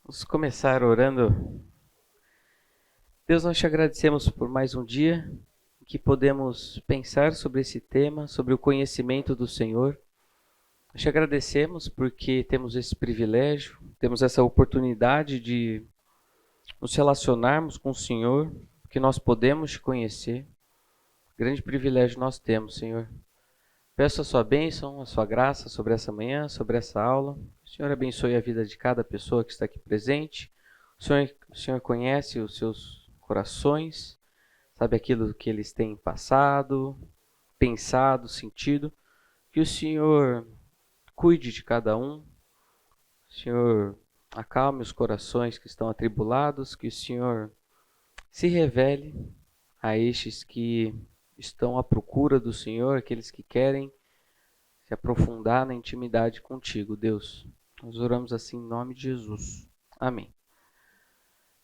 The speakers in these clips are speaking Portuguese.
Vamos começar orando. Deus, nós te agradecemos por mais um dia em que podemos pensar sobre esse tema, sobre o conhecimento do Senhor. Nós te agradecemos porque temos esse privilégio, temos essa oportunidade de nos relacionarmos com o Senhor, que nós podemos te conhecer. Grande privilégio nós temos, Senhor. Peço a sua bênção, a sua graça sobre essa manhã, sobre essa aula. O Senhor abençoe a vida de cada pessoa que está aqui presente. O Senhor conhece os seus corações, sabe aquilo que eles têm passado, pensado, sentido. Que o Senhor cuide de cada um. O Senhor acalme os corações que estão atribulados. Que o Senhor se revele a estes que estão à procura do Senhor, aqueles que querem se aprofundar na intimidade contigo, Deus. Nós oramos assim em nome de Jesus. Amém.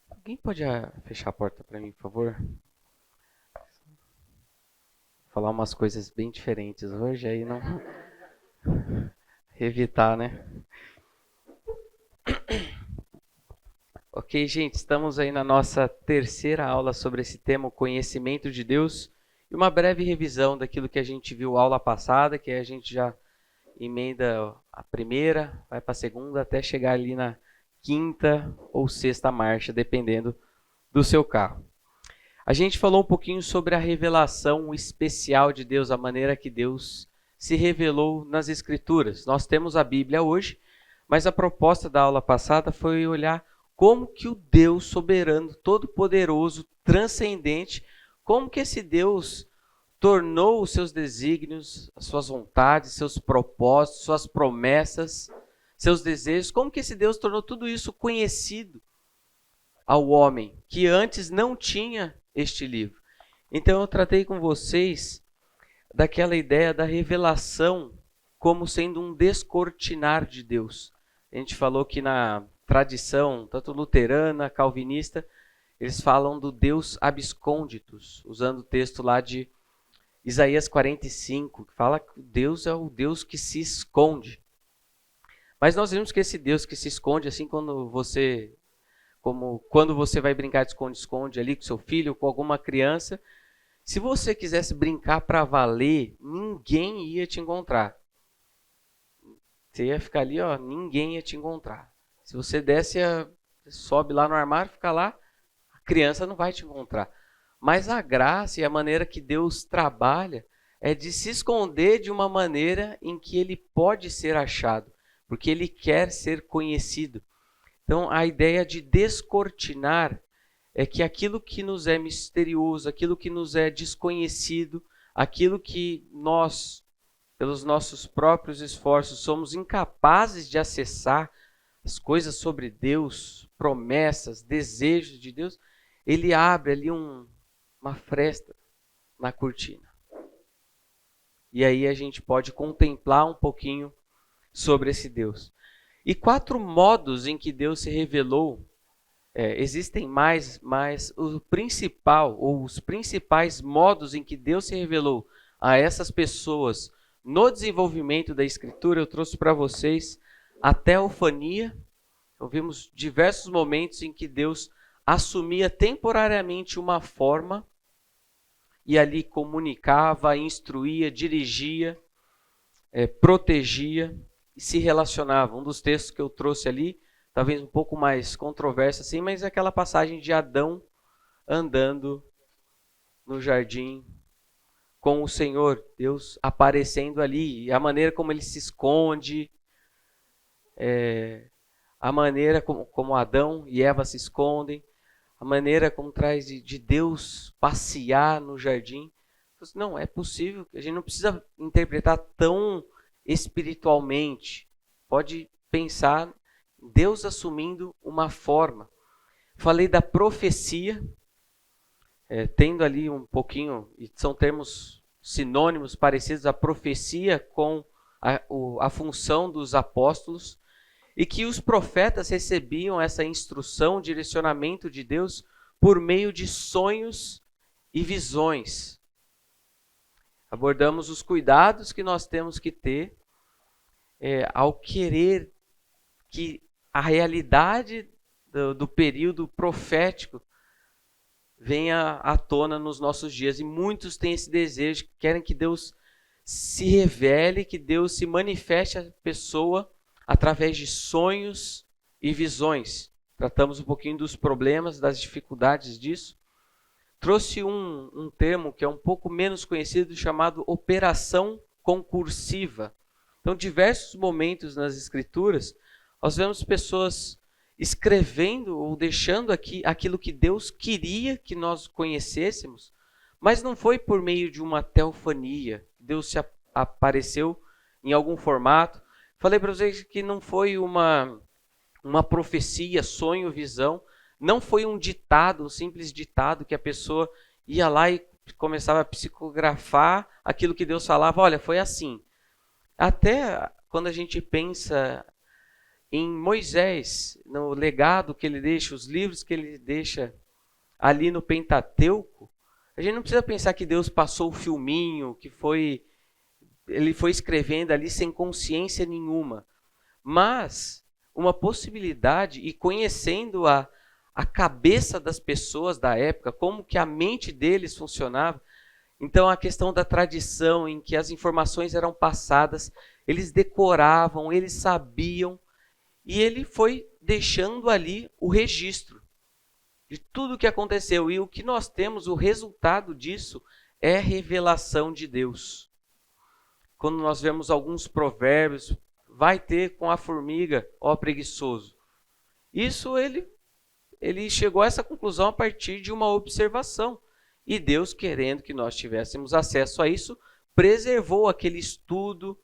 Alguém pode fechar a porta para mim, por favor? Vou falar umas coisas bem diferentes hoje, aí não evitar, né? Ok, gente, estamos aí na nossa terceira aula sobre esse tema, o conhecimento de Deus, e uma breve revisão daquilo que a gente viu aula passada, que a gente já emenda a primeira, vai para a segunda, até chegar ali na quinta ou sexta marcha, dependendo do seu carro. A gente falou um pouquinho sobre a revelação especial de Deus, a maneira que Deus se revelou nas Escrituras. Nós temos a Bíblia hoje, mas a proposta da aula passada foi olhar como que o Deus soberano, todo-poderoso, transcendente, como que esse Deus tornou os seus desígnios, as suas vontades, seus propósitos, suas promessas, seus desejos, como que esse Deus tornou tudo isso conhecido ao homem, que antes não tinha este livro. Então eu tratei com vocês daquela ideia da revelação como sendo um descortinar de Deus. A gente falou que na tradição, tanto luterana, calvinista, eles falam do Deus absconditus, usando o texto lá de Isaías 45, que fala que Deus é o Deus que se esconde. Mas nós vimos que esse Deus que se esconde, assim quando você vai brincar de esconde-esconde ali com seu filho ou com alguma criança, se você quisesse brincar para valer, ninguém ia te encontrar. Você ia ficar ali, ninguém ia te encontrar. Se você sobe lá no armário, fica lá, a criança não vai te encontrar. Mas a graça e a maneira que Deus trabalha é de se esconder de uma maneira em que ele pode ser achado, porque ele quer ser conhecido. Então, a ideia de descortinar é que aquilo que nos é misterioso, aquilo que nos é desconhecido, aquilo que nós, pelos nossos próprios esforços, somos incapazes de acessar, as coisas sobre Deus, promessas, desejos de Deus, ele abre ali uma fresta na cortina. E aí a gente pode contemplar um pouquinho sobre esse Deus. E 4 modos em que Deus se revelou, existem mais, mas o principal, ou os principais modos em que Deus se revelou a essas pessoas no desenvolvimento da Escritura, eu trouxe para vocês a teofania. Então, vimos diversos momentos em que Deus assumia temporariamente uma forma e ali comunicava, instruía, dirigia, protegia e se relacionava. Um dos textos que eu trouxe ali, talvez um pouco mais controverso assim, mas é aquela passagem de Adão andando no jardim com o Senhor, Deus aparecendo ali, e a maneira como ele se esconde, a maneira como Adão e Eva se escondem, a maneira como traz de Deus passear no jardim. Não, é possível, a gente não precisa interpretar tão espiritualmente. Pode pensar Deus assumindo uma forma. Falei da profecia, tendo ali um pouquinho, e são termos sinônimos parecidos, a profecia com a função dos apóstolos, e que os profetas recebiam essa instrução, direcionamento de Deus por meio de sonhos e visões. Abordamos os cuidados que nós temos que ter ao querer que a realidade do período profético venha à tona nos nossos dias. E muitos têm esse desejo, querem que Deus se revele, que Deus se manifeste à pessoa através de sonhos e visões. Tratamos um pouquinho dos problemas, das dificuldades disso. Trouxe um termo que é um pouco menos conhecido, chamado operação concursiva. Então, diversos momentos nas Escrituras, nós vemos pessoas escrevendo ou deixando aqui aquilo que Deus queria que nós conhecêssemos, mas não foi por meio de uma teofania. Deus se apareceu em algum formato. Falei para vocês que não foi uma profecia, sonho, visão. Não foi um ditado, um simples ditado que a pessoa ia lá e começava a psicografar aquilo que Deus falava. Olha, foi assim. Até quando a gente pensa em Moisés, no legado que ele deixa, os livros que ele deixa ali no Pentateuco, a gente não precisa pensar que Deus passou o filminho, que ele foi escrevendo ali sem consciência nenhuma. Mas uma possibilidade, e conhecendo a cabeça das pessoas da época, como que a mente deles funcionava, então a questão da tradição em que as informações eram passadas, eles decoravam, eles sabiam, e ele foi deixando ali o registro de tudo o que aconteceu. E o que nós temos, o resultado disso, é revelação de Deus. Quando nós vemos alguns provérbios, vai ter com a formiga, ó preguiçoso. Isso ele chegou a essa conclusão a partir de uma observação. E Deus, querendo que nós tivéssemos acesso a isso, preservou aquele estudo,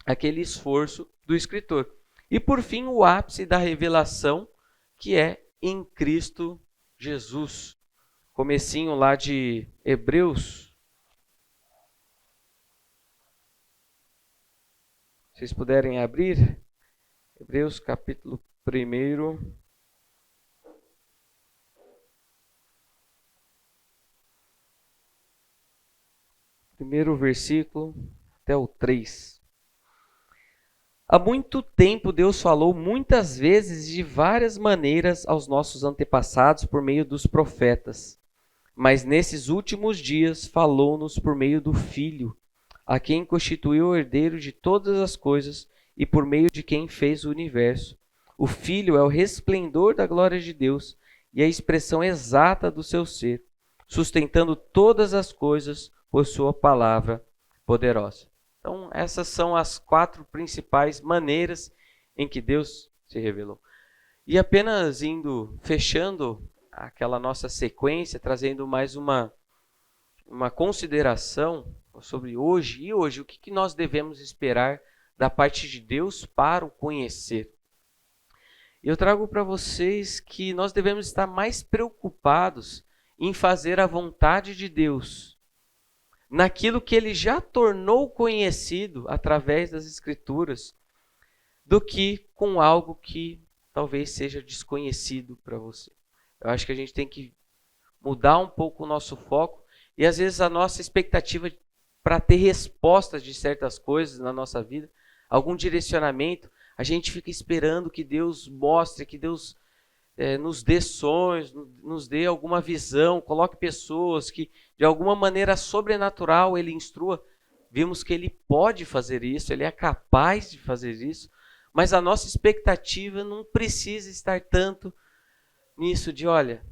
aquele esforço do escritor. E por fim, o ápice da revelação, que é em Cristo Jesus. Comecinho lá de Hebreus. Se vocês puderem abrir, Hebreus capítulo 1. Primeiro versículo até o 3. Há muito tempo Deus falou muitas vezes de várias maneiras aos nossos antepassados por meio dos profetas. Mas nesses últimos dias falou-nos por meio do Filho, a quem constituiu o herdeiro de todas as coisas e por meio de quem fez o universo. O Filho é o resplendor da glória de Deus e a expressão exata do seu ser, sustentando todas as coisas por sua palavra poderosa. Então, essas são as 4 principais maneiras em que Deus se revelou. E apenas fechando aquela nossa sequência, trazendo mais uma consideração sobre hoje. E hoje, o que nós devemos esperar da parte de Deus para o conhecer? Eu trago para vocês que nós devemos estar mais preocupados em fazer a vontade de Deus, naquilo que Ele já tornou conhecido através das Escrituras, do que com algo que talvez seja desconhecido para você. Eu acho que a gente tem que mudar um pouco o nosso foco e às vezes a nossa expectativa para ter respostas de certas coisas na nossa vida, algum direcionamento, a gente fica esperando que Deus mostre, que Deus nos dê sonhos, nos dê alguma visão, coloque pessoas que de alguma maneira sobrenatural Ele instrua. Vimos que Ele pode fazer isso, Ele é capaz de fazer isso, mas a nossa expectativa não precisa estar tanto nisso de, olha,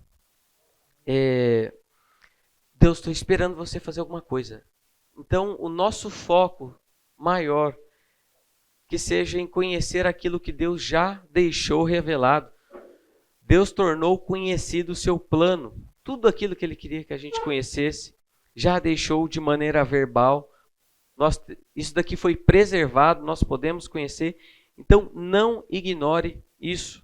Deus, estou esperando você fazer alguma coisa. Então, o nosso foco maior, que seja em conhecer aquilo que Deus já deixou revelado. Deus tornou conhecido o seu plano. Tudo aquilo que Ele queria que a gente conhecesse, já deixou de maneira verbal. Isso daqui foi preservado, nós podemos conhecer. Então, não ignore isso.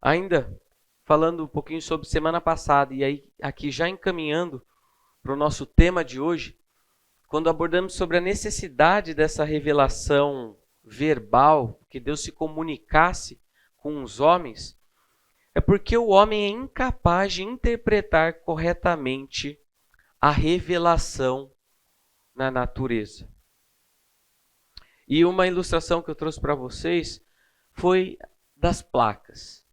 Ainda falando um pouquinho sobre semana passada, e aí aqui já encaminhando para o nosso tema de hoje, quando abordamos sobre a necessidade dessa revelação verbal, que Deus se comunicasse com os homens, é porque o homem é incapaz de interpretar corretamente a revelação na natureza. E uma ilustração que eu trouxe para vocês foi das placas.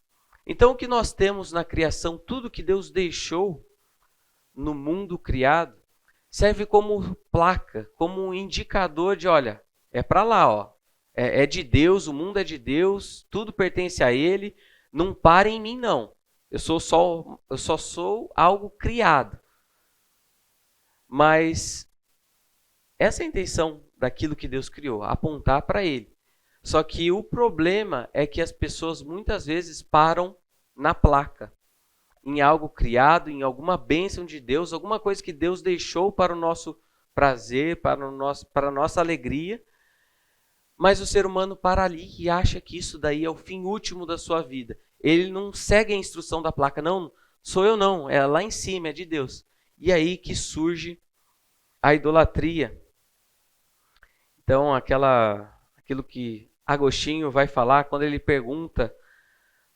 Então, o que nós temos na criação, tudo que Deus deixou no mundo criado, serve como placa, como um indicador de, olha, é para lá, ó. É de Deus, o mundo é de Deus, tudo pertence a Ele, não para em mim, não. Eu só sou algo criado. Mas essa é a intenção daquilo que Deus criou, apontar para Ele. Só que o problema é que as pessoas muitas vezes param na placa, em algo criado, em alguma bênção de Deus, alguma coisa que Deus deixou para o nosso prazer, para a nossa alegria. Mas o ser humano para ali e acha que isso daí é o fim último da sua vida. Ele não segue a instrução da placa. Não, sou eu não, é lá em cima, é de Deus. E aí que surge a idolatria. Então, aquilo que Agostinho vai falar quando ele pergunta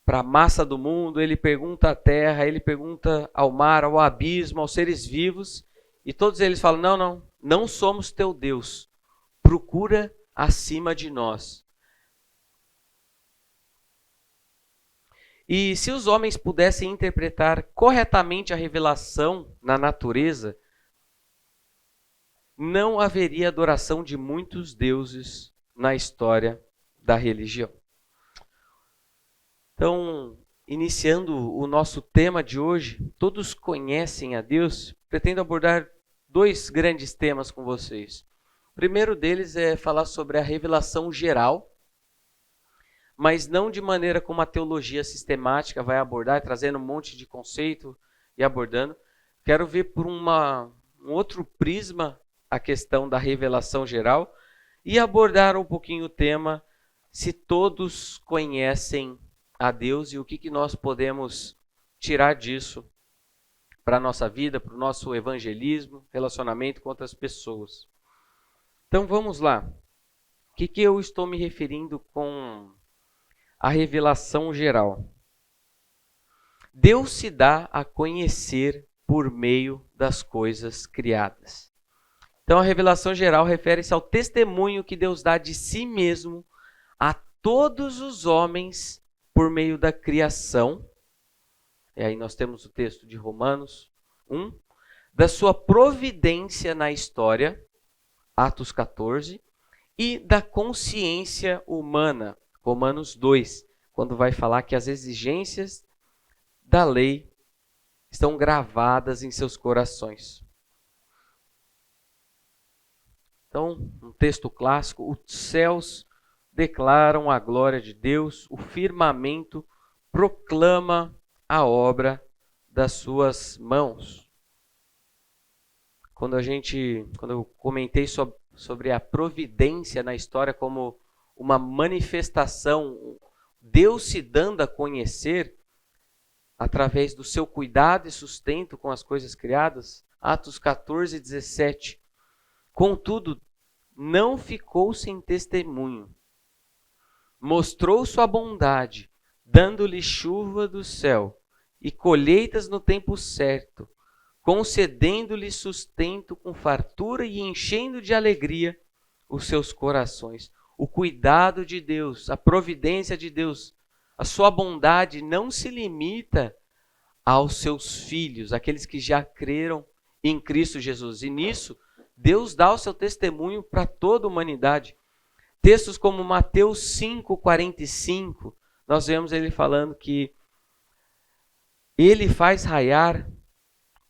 para a massa do mundo, ele pergunta à terra, ele pergunta ao mar, ao abismo, aos seres vivos, e todos eles falam, não somos teu Deus, procura acima de nós. E se os homens pudessem interpretar corretamente a revelação na natureza, não haveria adoração de muitos deuses na história da religião. Então, iniciando o nosso tema de hoje, todos conhecem a Deus, pretendo abordar 2 grandes temas com vocês. O primeiro deles é falar sobre a revelação geral, mas não de maneira como a teologia sistemática vai abordar, trazendo um monte de conceito e abordando. Quero ver por um outro prisma a questão da revelação geral e abordar um pouquinho o tema se todos conhecem a Deus e o que nós podemos tirar disso para a nossa vida, para o nosso evangelismo, relacionamento com outras pessoas. Então vamos lá. O que eu estou me referindo com a revelação geral? Deus se dá a conhecer por meio das coisas criadas. Então a revelação geral refere-se ao testemunho que Deus dá de si mesmo a todos os homens por meio da criação. E aí nós temos o texto de Romanos 1, da sua providência na história, Atos 14, e da consciência humana, Romanos 2, quando vai falar que as exigências da lei estão gravadas em seus corações. Então, um texto clássico, os céus declaram a glória de Deus, o firmamento proclama a obra das suas mãos. Quando eu comentei sobre a providência na história como uma manifestação, Deus se dando a conhecer através do seu cuidado e sustento com as coisas criadas, Atos 14, 17. Contudo, não ficou sem testemunho. Mostrou sua bondade, dando-lhe chuva do céu e colheitas no tempo certo, concedendo-lhe sustento com fartura e enchendo de alegria os seus corações. O cuidado de Deus, a providência de Deus, a sua bondade não se limita aos seus filhos, aqueles que já creram em Cristo Jesus. E nisso, Deus dá o seu testemunho para toda a humanidade. Textos como Mateus 5:45, nós vemos ele falando que ele faz raiar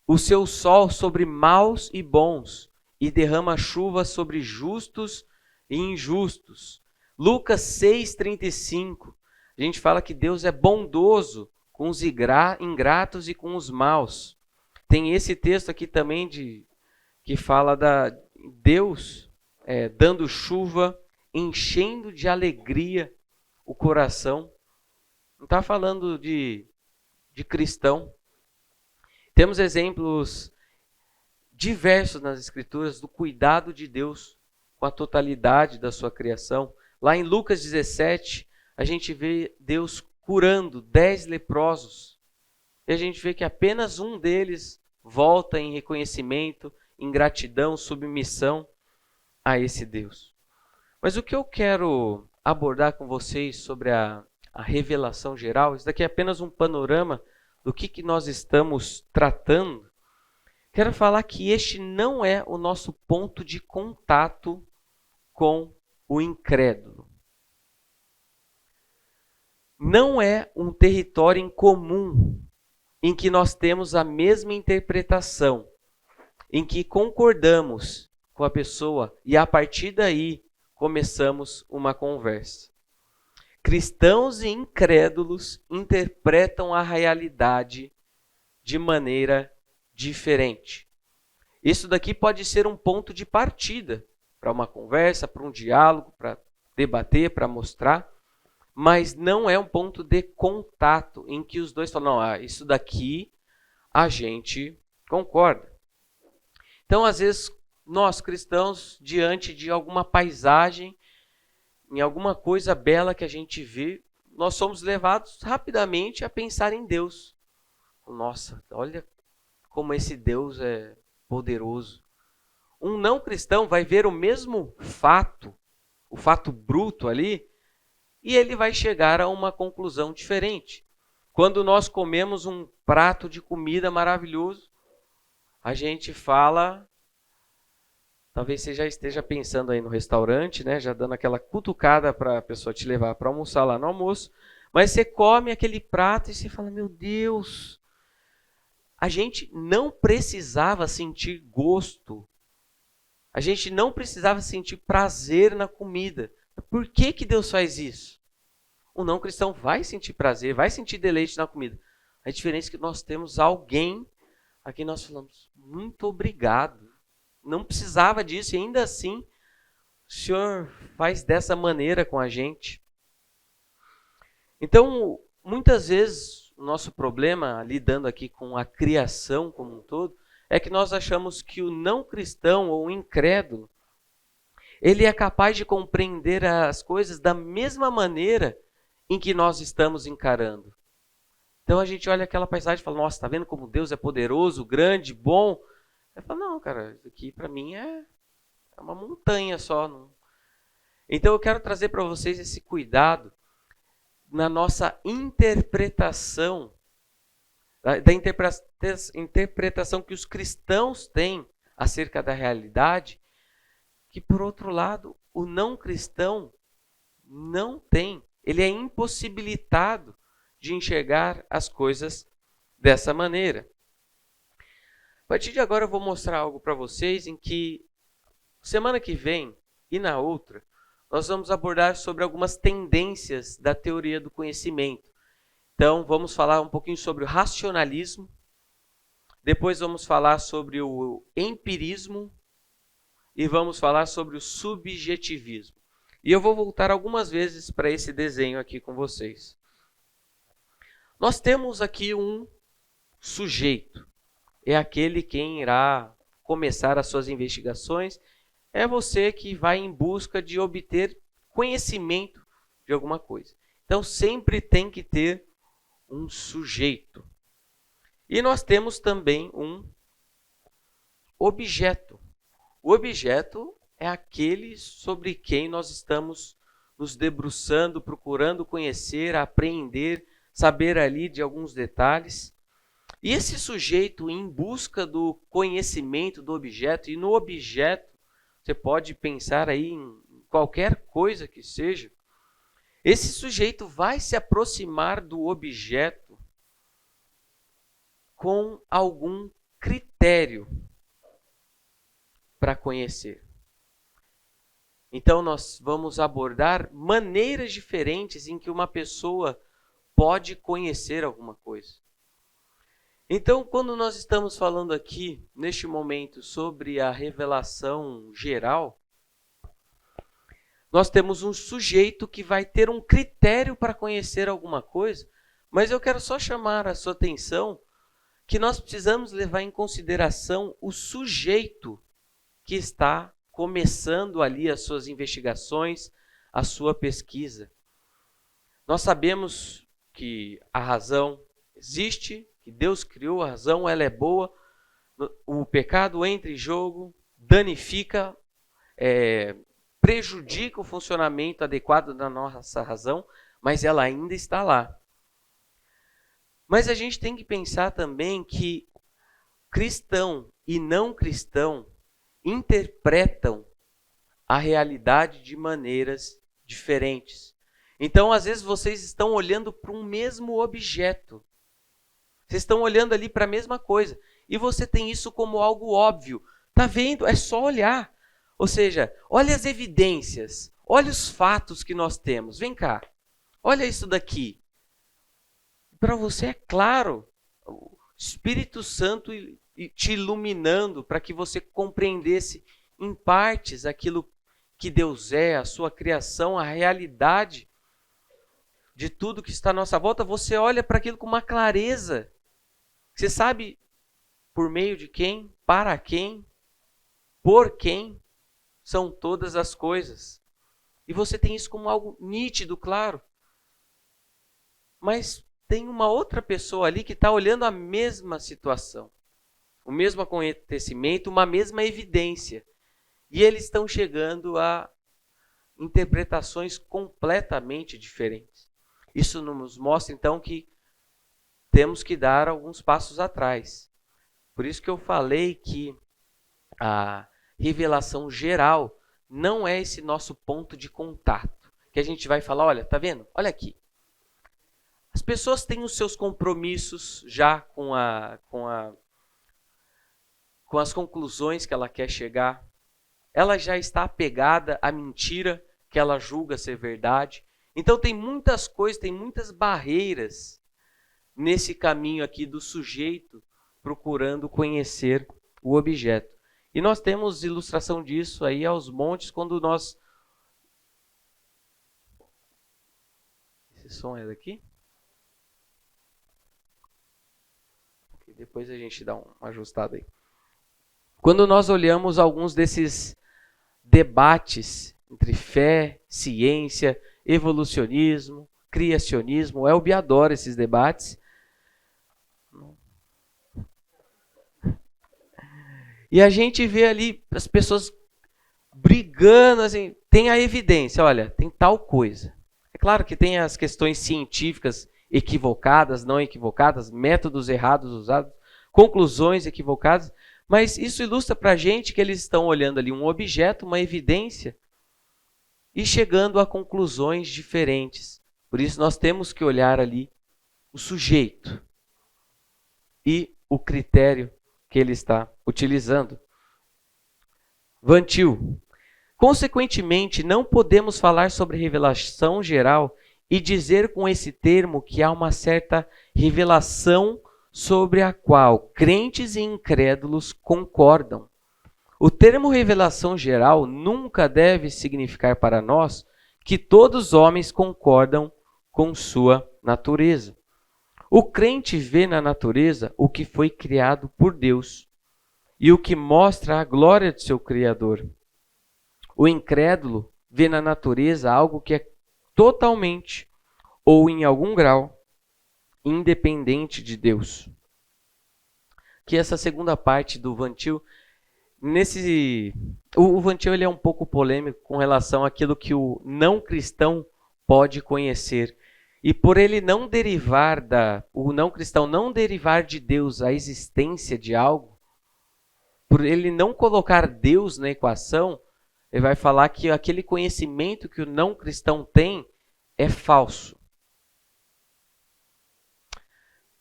o seu sol sobre maus e bons e derrama chuva sobre justos e injustos. Lucas 6:35, a gente fala que Deus é bondoso com os ingratos e com os maus. Tem esse texto aqui também que fala da Deus dando chuva, enchendo de alegria o coração. Não está falando de cristão. Temos exemplos diversos nas Escrituras do cuidado de Deus com a totalidade da sua criação. Lá em Lucas 17, a gente vê Deus curando 10 leprosos. E a gente vê que apenas um deles volta em reconhecimento, em gratidão, submissão a esse Deus. Mas o que eu quero abordar com vocês sobre a a revelação geral. Isso daqui é apenas um panorama do que nós estamos tratando. Quero falar que este não é o nosso ponto de contato com o incrédulo. Não é um território em comum em que nós temos a mesma interpretação, em que concordamos com a pessoa e a partir daí começamos uma conversa. Cristãos e incrédulos interpretam a realidade de maneira diferente. Isso daqui pode ser um ponto de partida para uma conversa, para um diálogo, para debater, para mostrar, mas não é um ponto de contato em que os dois falam, não, isso daqui a gente concorda. Então, às vezes, nós cristãos, diante de alguma paisagem, em alguma coisa bela que a gente vê, nós somos levados rapidamente a pensar em Deus. Nossa, olha como esse Deus é poderoso. Um não cristão vai ver o mesmo fato, o fato bruto ali, e ele vai chegar a uma conclusão diferente. Quando nós comemos um prato de comida maravilhoso, a gente fala... Talvez você já esteja pensando aí no restaurante, né? Já dando aquela cutucada para a pessoa te levar para almoçar lá no almoço. Mas você come aquele prato e você fala, meu Deus, a gente não precisava sentir gosto. A gente não precisava sentir prazer na comida. Por que Deus faz isso? O não cristão vai sentir prazer, vai sentir deleite na comida. A diferença é que nós temos alguém a quem nós falamos, muito obrigado. Não precisava disso e ainda assim o Senhor faz dessa maneira com a gente. Então, muitas vezes, o nosso problema, lidando aqui com a criação como um todo, é que nós achamos que o não cristão ou o incrédulo, ele é capaz de compreender as coisas da mesma maneira em que nós estamos encarando. Então a gente olha aquela paisagem e fala, nossa, está vendo como Deus é poderoso, grande, bom? Eu falo, não, cara, isso aqui para mim é uma montanha só. Não. Então eu quero trazer para vocês esse cuidado na nossa interpretação, da interpretação que os cristãos têm acerca da realidade, que por outro lado, o não cristão não tem. Ele é impossibilitado de enxergar as coisas dessa maneira. A partir de agora eu vou mostrar algo para vocês em que semana que vem e na outra nós vamos abordar sobre algumas tendências da teoria do conhecimento. Então vamos falar um pouquinho sobre o racionalismo, depois vamos falar sobre o empirismo e vamos falar sobre o subjetivismo. E eu vou voltar algumas vezes para esse desenho aqui com vocês. Nós temos aqui um sujeito. É aquele quem irá começar as suas investigações. É você que vai em busca de obter conhecimento de alguma coisa. Então, sempre tem que ter um sujeito. E nós temos também um objeto. O objeto é aquele sobre quem nós estamos nos debruçando, procurando conhecer, aprender, saber ali de alguns detalhes. E esse sujeito em busca do conhecimento do objeto, e no objeto, você pode pensar aí em qualquer coisa que seja, esse sujeito vai se aproximar do objeto com algum critério para conhecer. Então, nós vamos abordar maneiras diferentes em que uma pessoa pode conhecer alguma coisa. Então, quando nós estamos falando aqui, neste momento, sobre a revelação geral, nós temos um sujeito que vai ter um critério para conhecer alguma coisa, mas eu quero só chamar a sua atenção que nós precisamos levar em consideração o sujeito que está começando ali as suas investigações, a sua pesquisa. Nós sabemos que a razão existe, que Deus criou a razão, ela é boa, o pecado entra em jogo, danifica, prejudica o funcionamento adequado da nossa razão, mas ela ainda está lá. Mas a gente tem que pensar também que cristão e não cristão interpretam a realidade de maneiras diferentes. Então, às vezes, vocês estão olhando para um mesmo objeto. Vocês estão olhando ali para a mesma coisa. E você tem isso como algo óbvio. Tá vendo? É só olhar. Ou seja, olha as evidências. Olha os fatos que nós temos. Vem cá. Olha isso daqui. Para você é claro. O Espírito Santo te iluminando para que você compreendesse em partes aquilo que Deus é, a sua criação, a realidade de tudo que está à nossa volta. Você olha para aquilo com uma clareza. Você sabe por meio de quem, para quem, por quem são todas as coisas. E você tem isso como algo nítido, claro. Mas tem uma outra pessoa ali que está olhando a mesma situação, o mesmo acontecimento, uma mesma evidência. E eles estão chegando a interpretações completamente diferentes. Isso nos mostra, então, que temos que dar alguns passos atrás. Por isso que eu falei que a revelação geral não é esse nosso ponto de contato. Que a gente vai falar, olha, tá vendo? Olha aqui. As pessoas têm os seus compromissos já com as conclusões que ela quer chegar. Ela já está apegada à mentira que ela julga ser verdade. Então tem muitas coisas, tem muitas barreiras nesse caminho aqui do sujeito procurando conhecer o objeto. E nós temos ilustração disso aí aos montes quando nós... Esse som é daqui? Depois a gente dá uma ajustada aí. Quando nós olhamos alguns desses debates entre fé, ciência, evolucionismo, criacionismo, o Elbi adora esses debates. E a gente vê ali as pessoas brigando, assim, tem a evidência, olha, tem tal coisa. É claro que tem as questões científicas equivocadas, não equivocadas, métodos errados usados, conclusões equivocadas, mas isso ilustra para a gente que eles estão olhando ali um objeto, uma evidência, e chegando a conclusões diferentes. Por isso nós temos que olhar ali o sujeito e o critério que ele está utilizando. Van Til. Consequentemente, não podemos falar sobre revelação geral e dizer com esse termo que há uma certa revelação sobre a qual crentes e incrédulos concordam. O termo revelação geral nunca deve significar para nós que todos os homens concordam com sua natureza. O crente vê na natureza o que foi criado por Deus e o que mostra a glória de seu Criador. O incrédulo vê na natureza algo que é totalmente ou em algum grau independente de Deus. Que essa segunda parte do Van Til, o Van Til ele é um pouco polêmico com relação àquilo que o não cristão pode conhecer. E por ele não derivar o não cristão não derivar de Deus a existência de algo, por ele não colocar Deus na equação, ele vai falar que aquele conhecimento que o não cristão tem é falso.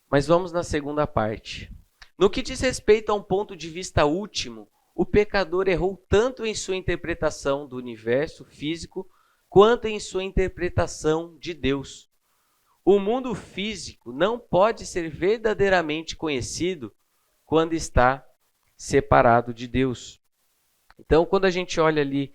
Mas vamos na segunda parte. No que diz respeito a um ponto de vista último, o pecador errou tanto em sua interpretação do universo físico, quanto em sua interpretação de Deus. O mundo físico não pode ser verdadeiramente conhecido quando está separado de Deus. Então, quando a gente olha ali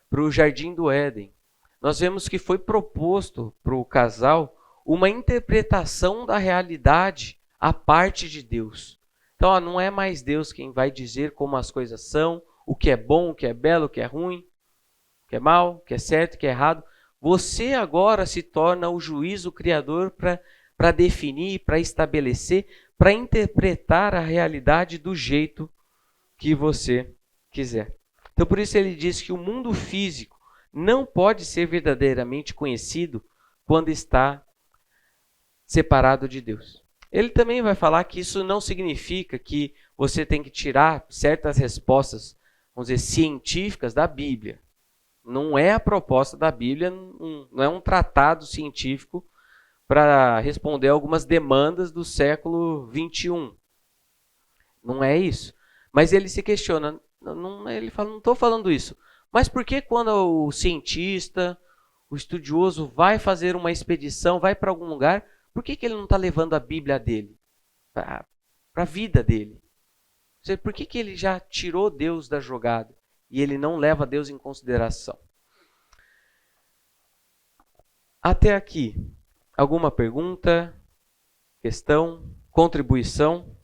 para o Jardim do Éden, nós vemos que foi proposto para o casal uma interpretação da realidade à parte de Deus. Então, não é mais Deus quem vai dizer como as coisas são, o que é bom, o que é belo, o que é ruim, o que é mal, o que é certo, o que é errado. Você agora se torna o juiz, o criador, para definir, para estabelecer, para interpretar a realidade do jeito que você quiser. Então, por isso ele diz que o mundo físico não pode ser verdadeiramente conhecido quando está separado de Deus. Ele também vai falar que isso não significa que você tem que tirar certas respostas, vamos dizer, científicas da Bíblia. Não é a proposta da Bíblia, não é um tratado científico para responder algumas demandas do século XXI. Não é isso. Mas ele se questiona, ele fala, não estou falando isso. Mas por que quando o cientista, o estudioso vai fazer uma expedição, vai para algum lugar, por que ele não está levando a Bíblia dele? Para a vida dele? Por que ele já tirou Deus da jogada e ele não leva Deus em consideração? Até aqui, alguma pergunta, questão, contribuição?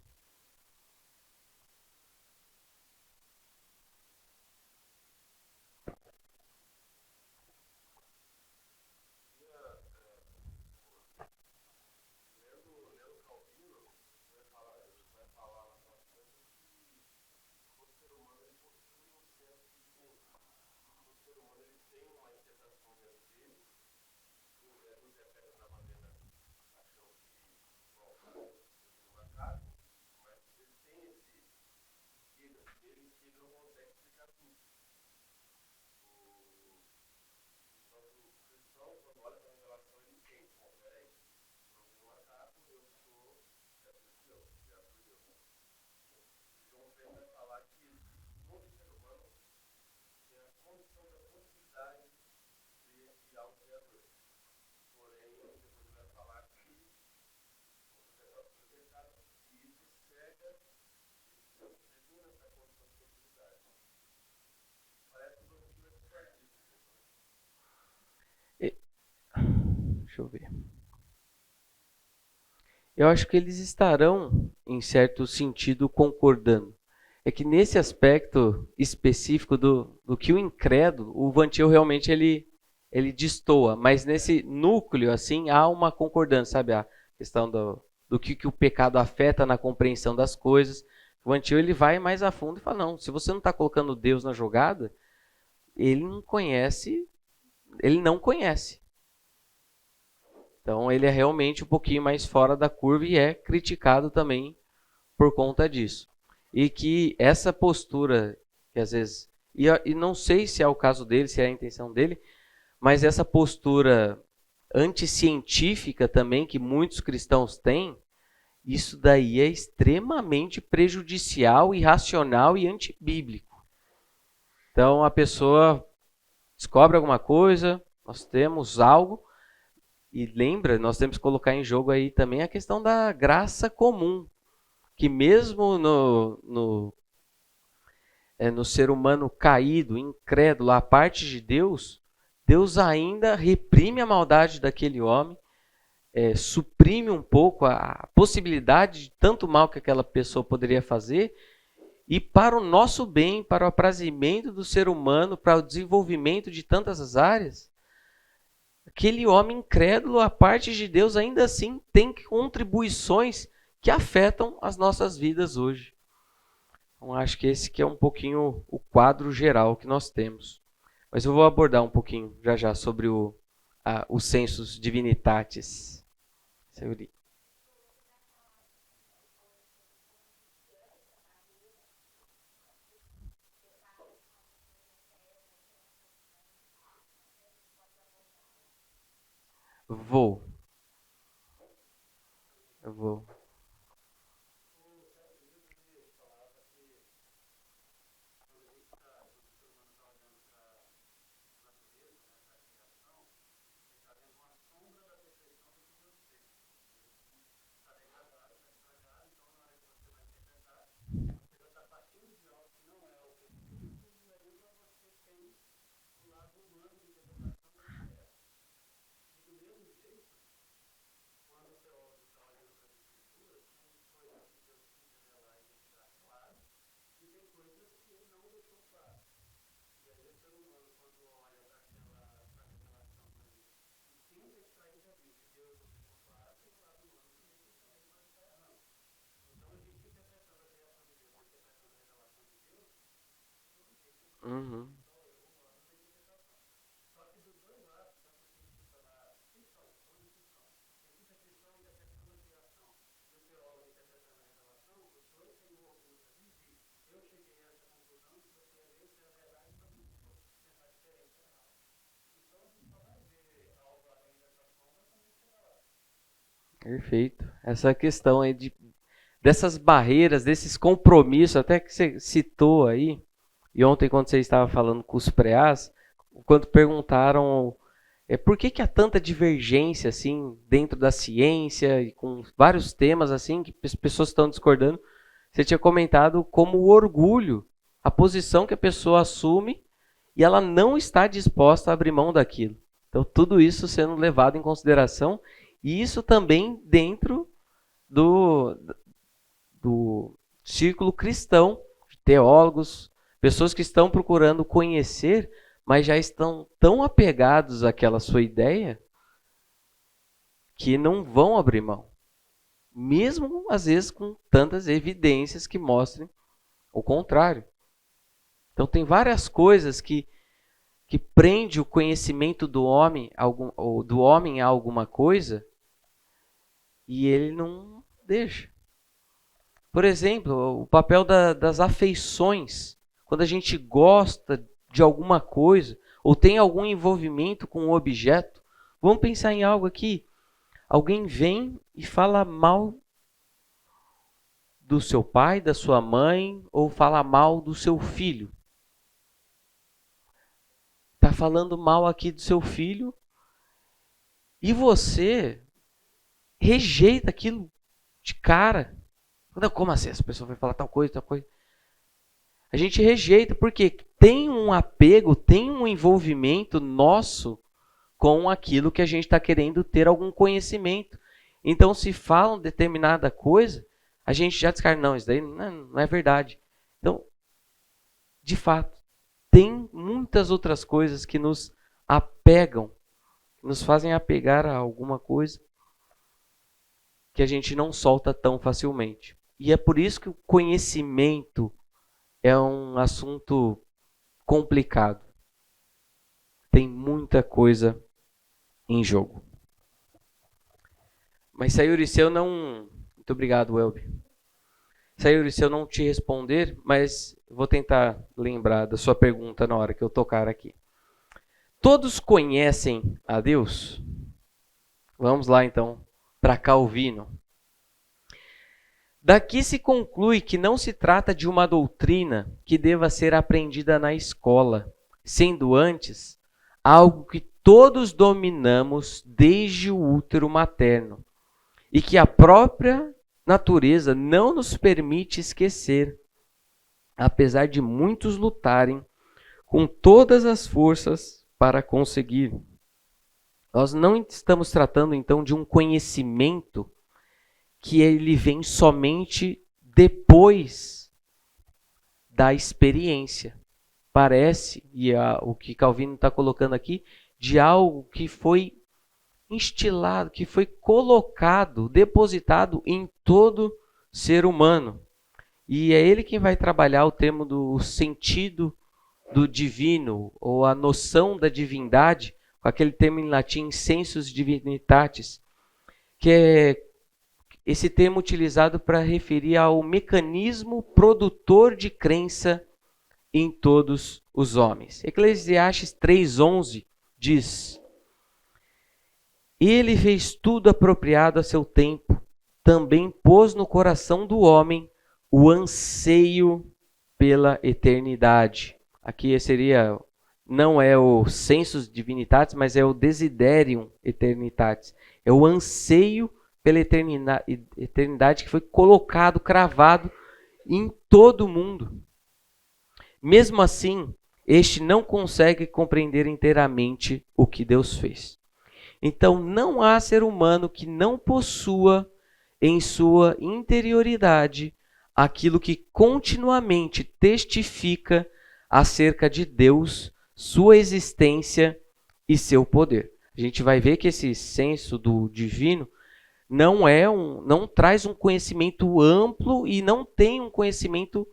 Deixa eu ver. Eu acho que eles estarão, em certo sentido, concordando. É que nesse aspecto específico do que o incrédulo, o Vantil realmente ele destoa, mas nesse núcleo assim há uma concordância, sabe? A questão do que o pecado afeta na compreensão das coisas. O Vantil ele vai mais a fundo e fala, não, se você não está colocando Deus na jogada, ele não conhece. Então ele é realmente um pouquinho mais fora da curva e é criticado também por conta disso. E que essa postura, que às vezes, e não sei se é o caso dele, se é a intenção dele, mas essa postura anticientífica também que muitos cristãos têm, isso daí é extremamente prejudicial, irracional e antibíblico. Então a pessoa descobre alguma coisa, nós temos algo, e lembra, nós temos que colocar em jogo aí também a questão da graça comum, que mesmo no ser humano caído, incrédulo, à parte de Deus, Deus ainda reprime a maldade daquele homem, suprime um pouco a possibilidade de tanto mal que aquela pessoa poderia fazer, e para o nosso bem, para o aprazimento do ser humano, para o desenvolvimento de tantas áreas, aquele homem incrédulo, à parte de Deus, ainda assim tem contribuições que afetam as nossas vidas hoje. Então, acho que esse que é um pouquinho o quadro geral que nós temos. Mas eu vou abordar um pouquinho já já sobre o sensus divinitatis. Vou. Eu vou. Uhum. Perfeito. Essa questão aí dessas barreiras, desses compromissos, até que você citou aí, e ontem quando você estava falando com os preás, quando perguntaram por que há tanta divergência assim dentro da ciência e com vários temas assim que as pessoas estão discordando, você tinha comentado como o orgulho, a posição que a pessoa assume e ela não está disposta a abrir mão daquilo. Então tudo isso sendo levado em consideração e isso também dentro do, do círculo cristão, de teólogos, pessoas que estão procurando conhecer, mas já estão tão apegados àquela sua ideia que não vão abrir mão. Mesmo, às vezes, com tantas evidências que mostrem o contrário. Então, tem várias coisas que prende o conhecimento do homem a alguma coisa e ele não deixa. Por exemplo, o papel das afeições. Quando a gente gosta de alguma coisa ou tem algum envolvimento com o objeto, vamos pensar em algo aqui. Alguém vem e fala mal do seu pai, da sua mãe, ou fala mal do seu filho. Está falando mal aqui do seu filho e você rejeita aquilo de cara. Não, como assim? Essa pessoa vai falar tal coisa, tal coisa. A gente rejeita porque tem um apego, tem um envolvimento nosso com aquilo que a gente está querendo ter algum conhecimento. Então, se falam determinada coisa, a gente já descarta, não, isso daí não é verdade. Então, de fato, tem muitas outras coisas que nos apegam, que nos fazem apegar a alguma coisa que a gente não solta tão facilmente. E é por isso que o conhecimento é um assunto complicado. Tem muita coisa em jogo. Mas Sayuri, se eu não... Muito obrigado, Welby. Sayuri, se eu não te responder, mas vou tentar lembrar da sua pergunta na hora que eu tocar aqui. Todos conhecem a Deus? Vamos lá, então, para Calvino. Daqui se conclui que não se trata de uma doutrina que deva ser aprendida na escola, sendo antes algo que todos dominamos desde o útero materno e que a própria natureza não nos permite esquecer, apesar de muitos lutarem com todas as forças para conseguir. Nós não estamos tratando então de um conhecimento que ele vem somente depois da experiência. Parece, o que Calvino está colocando aqui, de algo que foi instilado, que foi colocado, depositado em todo ser humano. E é ele quem vai trabalhar o termo do sentido do divino, ou a noção da divindade, com aquele termo em latim, sensus divinitatis, que é esse termo utilizado para referir ao mecanismo produtor de crença em todos os homens. Eclesiastes 3:11 diz: Ele fez tudo apropriado a seu tempo, também pôs no coração do homem o anseio pela eternidade. Aqui seria, não é o sensus divinitatis, mas é o desiderium eternitatis. É o anseio pela eternidade que foi colocado, cravado em todo mundo. Mesmo assim, este não consegue compreender inteiramente o que Deus fez. Então, não há ser humano que não possua em sua interioridade aquilo que continuamente testifica acerca de Deus, sua existência e seu poder. A gente vai ver que esse senso do divino não traz um conhecimento amplo e não tem um conhecimento,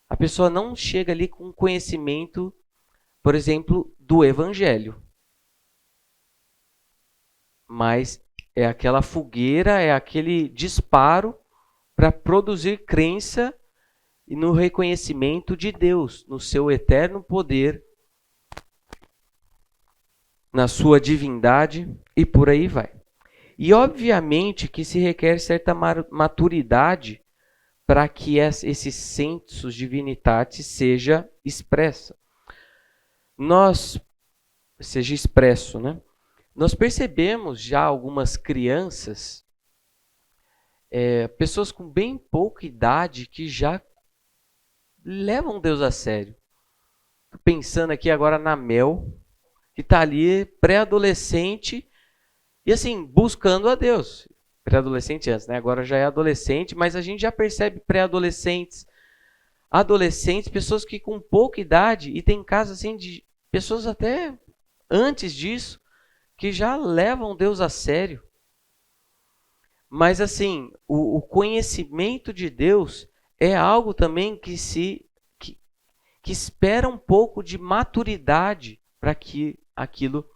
a pessoa não chega ali com um conhecimento, por exemplo, do Evangelho. Mas é aquela fogueira, é aquele disparo para produzir crença e no reconhecimento de Deus, no seu eterno poder, na sua divindade e por aí vai. E obviamente que se requer certa maturidade para que esse sensus divinitatis seja expressa. Seja expresso, né? Nós percebemos já algumas crianças, pessoas com bem pouca idade que já levam Deus a sério. Tô pensando aqui agora na Mel, que está ali pré-adolescente e assim, buscando a Deus. Pré-adolescente antes, né? Agora já é adolescente, mas a gente já percebe pré-adolescentes, adolescentes, pessoas que com pouca idade, e tem casos assim de pessoas até antes disso, que já levam Deus a sério. Mas assim, o conhecimento de Deus é algo também que espera um pouco de maturidade para que aquilo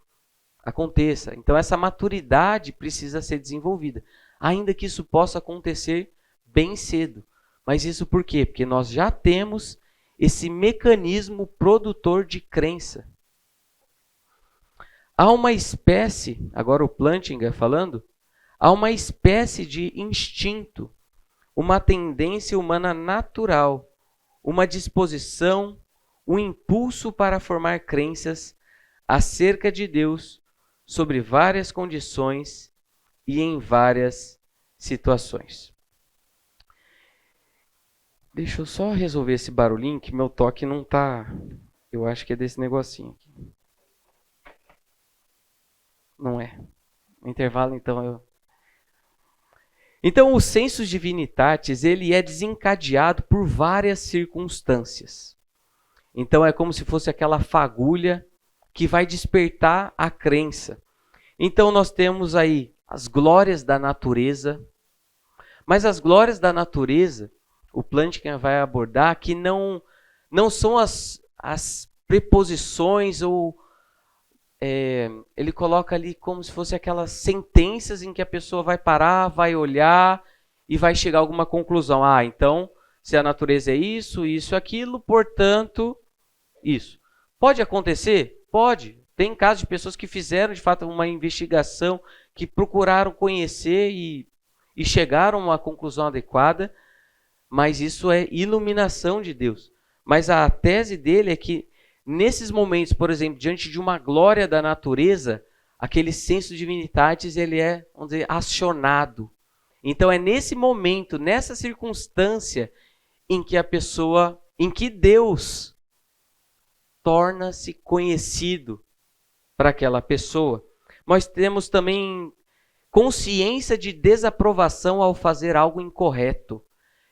aconteça. Então essa maturidade precisa ser desenvolvida, ainda que isso possa acontecer bem cedo. Mas isso por quê? Porque nós já temos esse mecanismo produtor de crença. Há uma espécie, agora o Plantinga falando, há uma espécie de instinto, uma tendência humana natural, uma disposição, um impulso para formar crenças acerca de Deus sobre várias condições e em várias situações. Deixa eu só resolver esse barulhinho que meu toque não tá. Eu acho que é desse negocinho aqui. Não é. No intervalo, então, Então, o sensus divinitatis, ele é desencadeado por várias circunstâncias. Então, é como se fosse aquela fagulha que vai despertar a crença. Então, nós temos aí as glórias da natureza, mas as glórias da natureza, o Plantinga vai abordar que não são as preposições ou ele coloca ali como se fosse aquelas sentenças em que a pessoa vai parar, vai olhar e vai chegar a alguma conclusão. Então, se a natureza é isso, isso, aquilo, portanto, isso. Pode acontecer? Pode. Tem casos de pessoas que fizeram, de fato, uma investigação, que procuraram conhecer e chegaram a uma conclusão adequada, mas isso é iluminação de Deus. Mas a tese dele é que nesses momentos, por exemplo, diante de uma glória da natureza, aquele senso divinitatis, ele é, vamos dizer, acionado. Então é nesse momento, nessa circunstância, em que Deus torna-se conhecido para aquela pessoa. Nós temos também consciência de desaprovação ao fazer algo incorreto.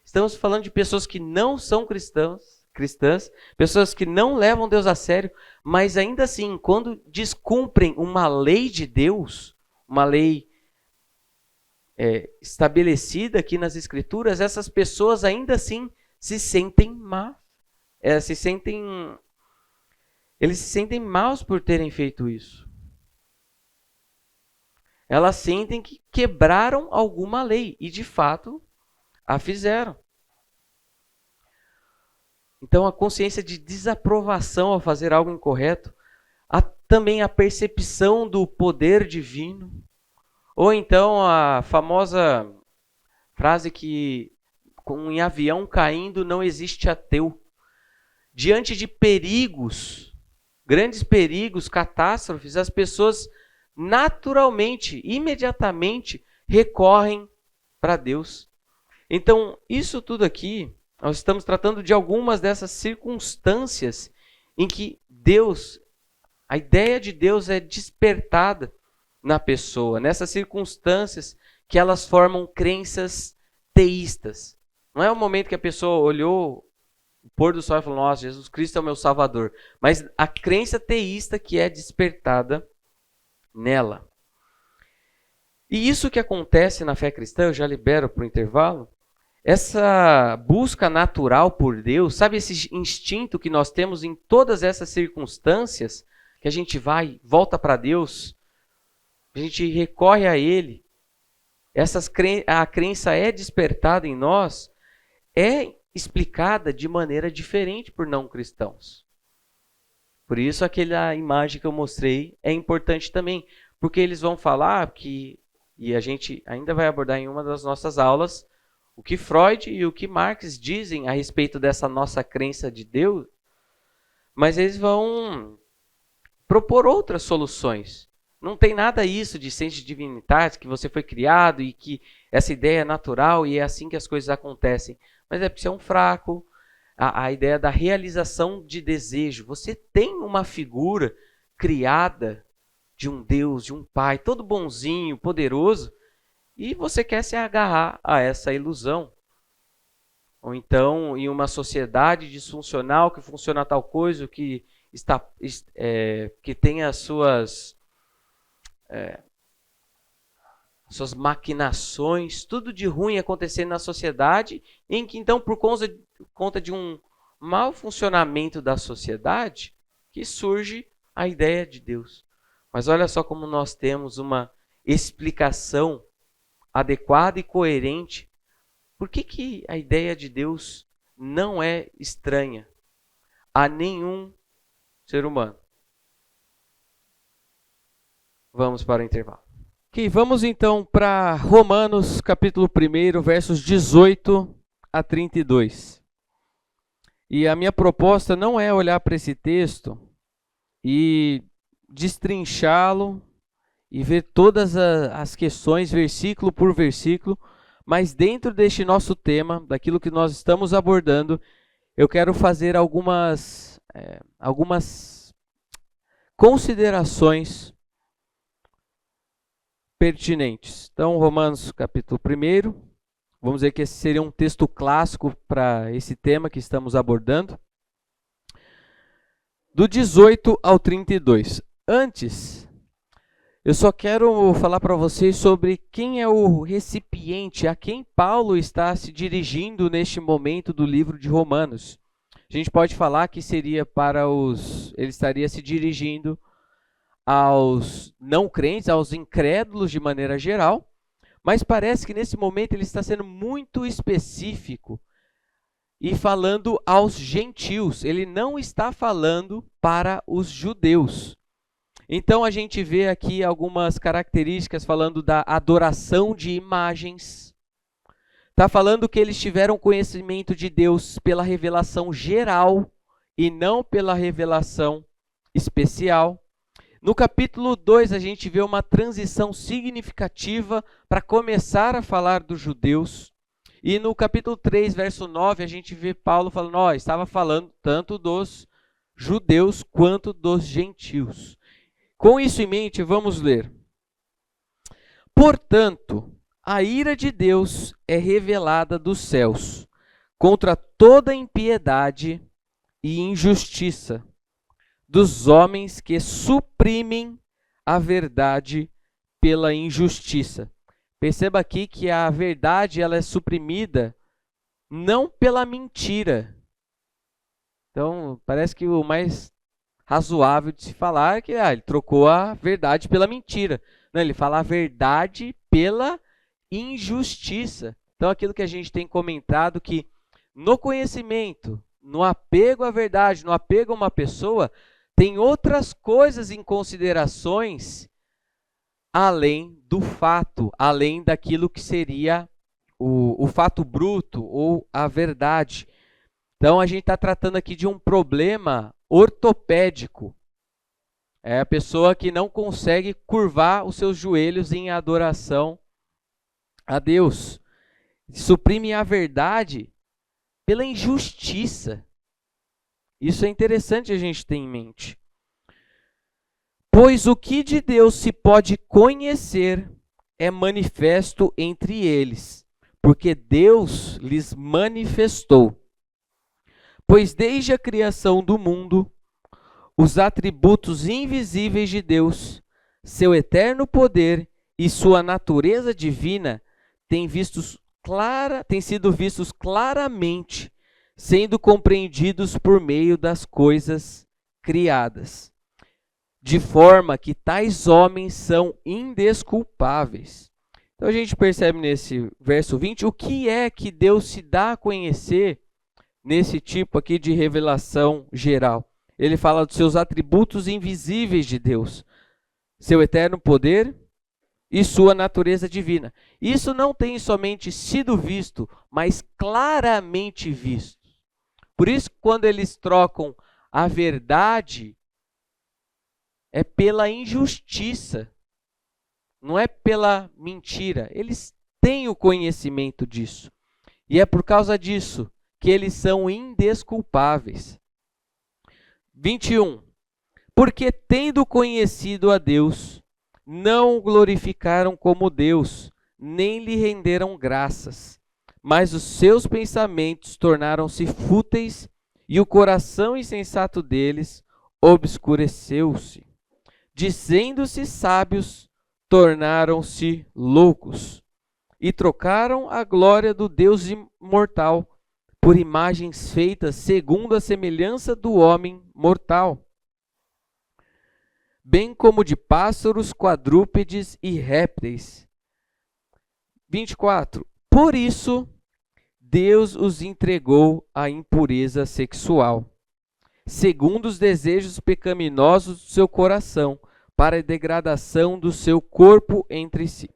Estamos falando de pessoas que não são cristãs, pessoas que não levam Deus a sério, mas ainda assim, quando descumprem uma lei de Deus, uma lei estabelecida aqui nas Escrituras, essas pessoas ainda assim se sentem mal. Eles se sentem maus por terem feito isso. Elas sentem que quebraram alguma lei e, de fato, a fizeram. Então, a consciência de desaprovação ao fazer algo incorreto, também a percepção do poder divino, ou então a famosa frase que, com em avião caindo, não existe ateu. Diante de perigos, grandes perigos, catástrofes, as pessoas naturalmente, imediatamente, recorrem para Deus. Então, isso tudo aqui, nós estamos tratando de algumas dessas circunstâncias em que Deus, a ideia de Deus é despertada na pessoa, nessas circunstâncias que elas formam crenças teístas. Não é o momento que a pessoa olhou o pôr do sol e falou, nossa, Jesus Cristo é o meu Salvador. Mas a crença teísta que é despertada nela. E isso que acontece na fé cristã, eu já libero para o intervalo, essa busca natural por Deus, sabe esse instinto que nós temos em todas essas circunstâncias, que a gente vai, volta para Deus, a gente recorre a Ele, a crença é despertada em nós, é explicada de maneira diferente por não cristãos. Por isso aquela imagem que eu mostrei é importante também, porque eles vão falar que E a gente ainda vai abordar em uma das nossas aulas o que Freud e o que Marx dizem a respeito dessa nossa crença de Deus, mas eles vão propor outras soluções. Não tem nada isso de ciência divinitas, que você foi criado e que essa ideia é natural e é assim que as coisas acontecem. Mas é porque você é um fraco. A ideia da realização de desejo. Você tem uma figura criada de um Deus, de um Pai, todo bonzinho, poderoso, e você quer se agarrar a essa ilusão. Ou então, em uma sociedade disfuncional que funciona tal coisa, que tem as suas maquinações, tudo de ruim acontecendo na sociedade, em que então, por conta de um mau funcionamento da sociedade, que surge a ideia de Deus. Mas olha só como nós temos uma explicação adequada e coerente. Por que a ideia de Deus não é estranha a nenhum ser humano? Vamos para o intervalo. Ok, vamos então para Romanos capítulo 1, versos 18 a 32. E a minha proposta não é olhar para esse texto e destrinchá-lo e ver todas as questões, versículo por versículo, mas dentro deste nosso tema, daquilo que nós estamos abordando, eu quero fazer algumas considerações pertinentes. Então, Romanos capítulo 1, vamos dizer que esse seria um texto clássico para esse tema que estamos abordando, do 18 ao 32. Antes, eu só quero falar para vocês sobre quem é o recipiente, a quem Paulo está se dirigindo neste momento do livro de Romanos. A gente pode falar que seria ele estaria se dirigindo aos não crentes, aos incrédulos de maneira geral, mas parece que nesse momento ele está sendo muito específico e falando aos gentios. Ele não está falando para os judeus. Então a gente vê aqui algumas características falando da adoração de imagens. Está falando que eles tiveram conhecimento de Deus pela revelação geral e não pela revelação especial. No capítulo 2 a gente vê uma transição significativa para começar a falar dos judeus. E no capítulo 3, verso 9, a gente vê Paulo falando, estava falando tanto dos judeus quanto dos gentios. Com isso em mente, vamos ler. Portanto, a ira de Deus é revelada dos céus contra toda impiedade e injustiça dos homens que suprimem a verdade pela injustiça. Perceba aqui que a verdade ela é suprimida não pela mentira. Então, parece que o mais razoável de se falar é que ele trocou a verdade pela mentira. Não, ele fala a verdade pela injustiça. Então, aquilo que a gente tem comentado que no conhecimento, no apego à verdade, no apego a uma pessoa, tem outras coisas em considerações além do fato, além daquilo que seria o fato bruto ou a verdade. Então, a gente está tratando aqui de um problema ortopédico. É a pessoa que não consegue curvar os seus joelhos em adoração a Deus. Suprime a verdade pela injustiça. Isso é interessante a gente ter em mente. Pois o que de Deus se pode conhecer é manifesto entre eles, porque Deus lhes manifestou. Pois desde a criação do mundo, os atributos invisíveis de Deus, seu eterno poder e sua natureza divina têm sido vistos claramente, sendo compreendidos por meio das coisas criadas, de forma que tais homens são indesculpáveis. Então a gente percebe nesse verso 20 o que é que Deus se dá a conhecer nesse tipo aqui de revelação geral. Ele fala dos seus atributos invisíveis de Deus. Seu eterno poder, e sua natureza divina. Isso não tem somente sido visto, mas claramente visto. Por isso, quando eles trocam a verdade, é pela injustiça, não é pela mentira. Eles têm o conhecimento disso. E é por causa disso que eles são indesculpáveis. 21. Porque tendo conhecido a Deus, não o glorificaram como Deus, nem lhe renderam graças. Mas os seus pensamentos tornaram-se fúteis e o coração insensato deles obscureceu-se. Dizendo-se sábios, tornaram-se loucos e trocaram a glória do Deus imortal por imagens feitas segundo a semelhança do homem mortal, bem como de pássaros, quadrúpedes e répteis. 24. Por isso, Deus os entregou à impureza sexual, segundo os desejos pecaminosos do seu coração, para a degradação do seu corpo entre si.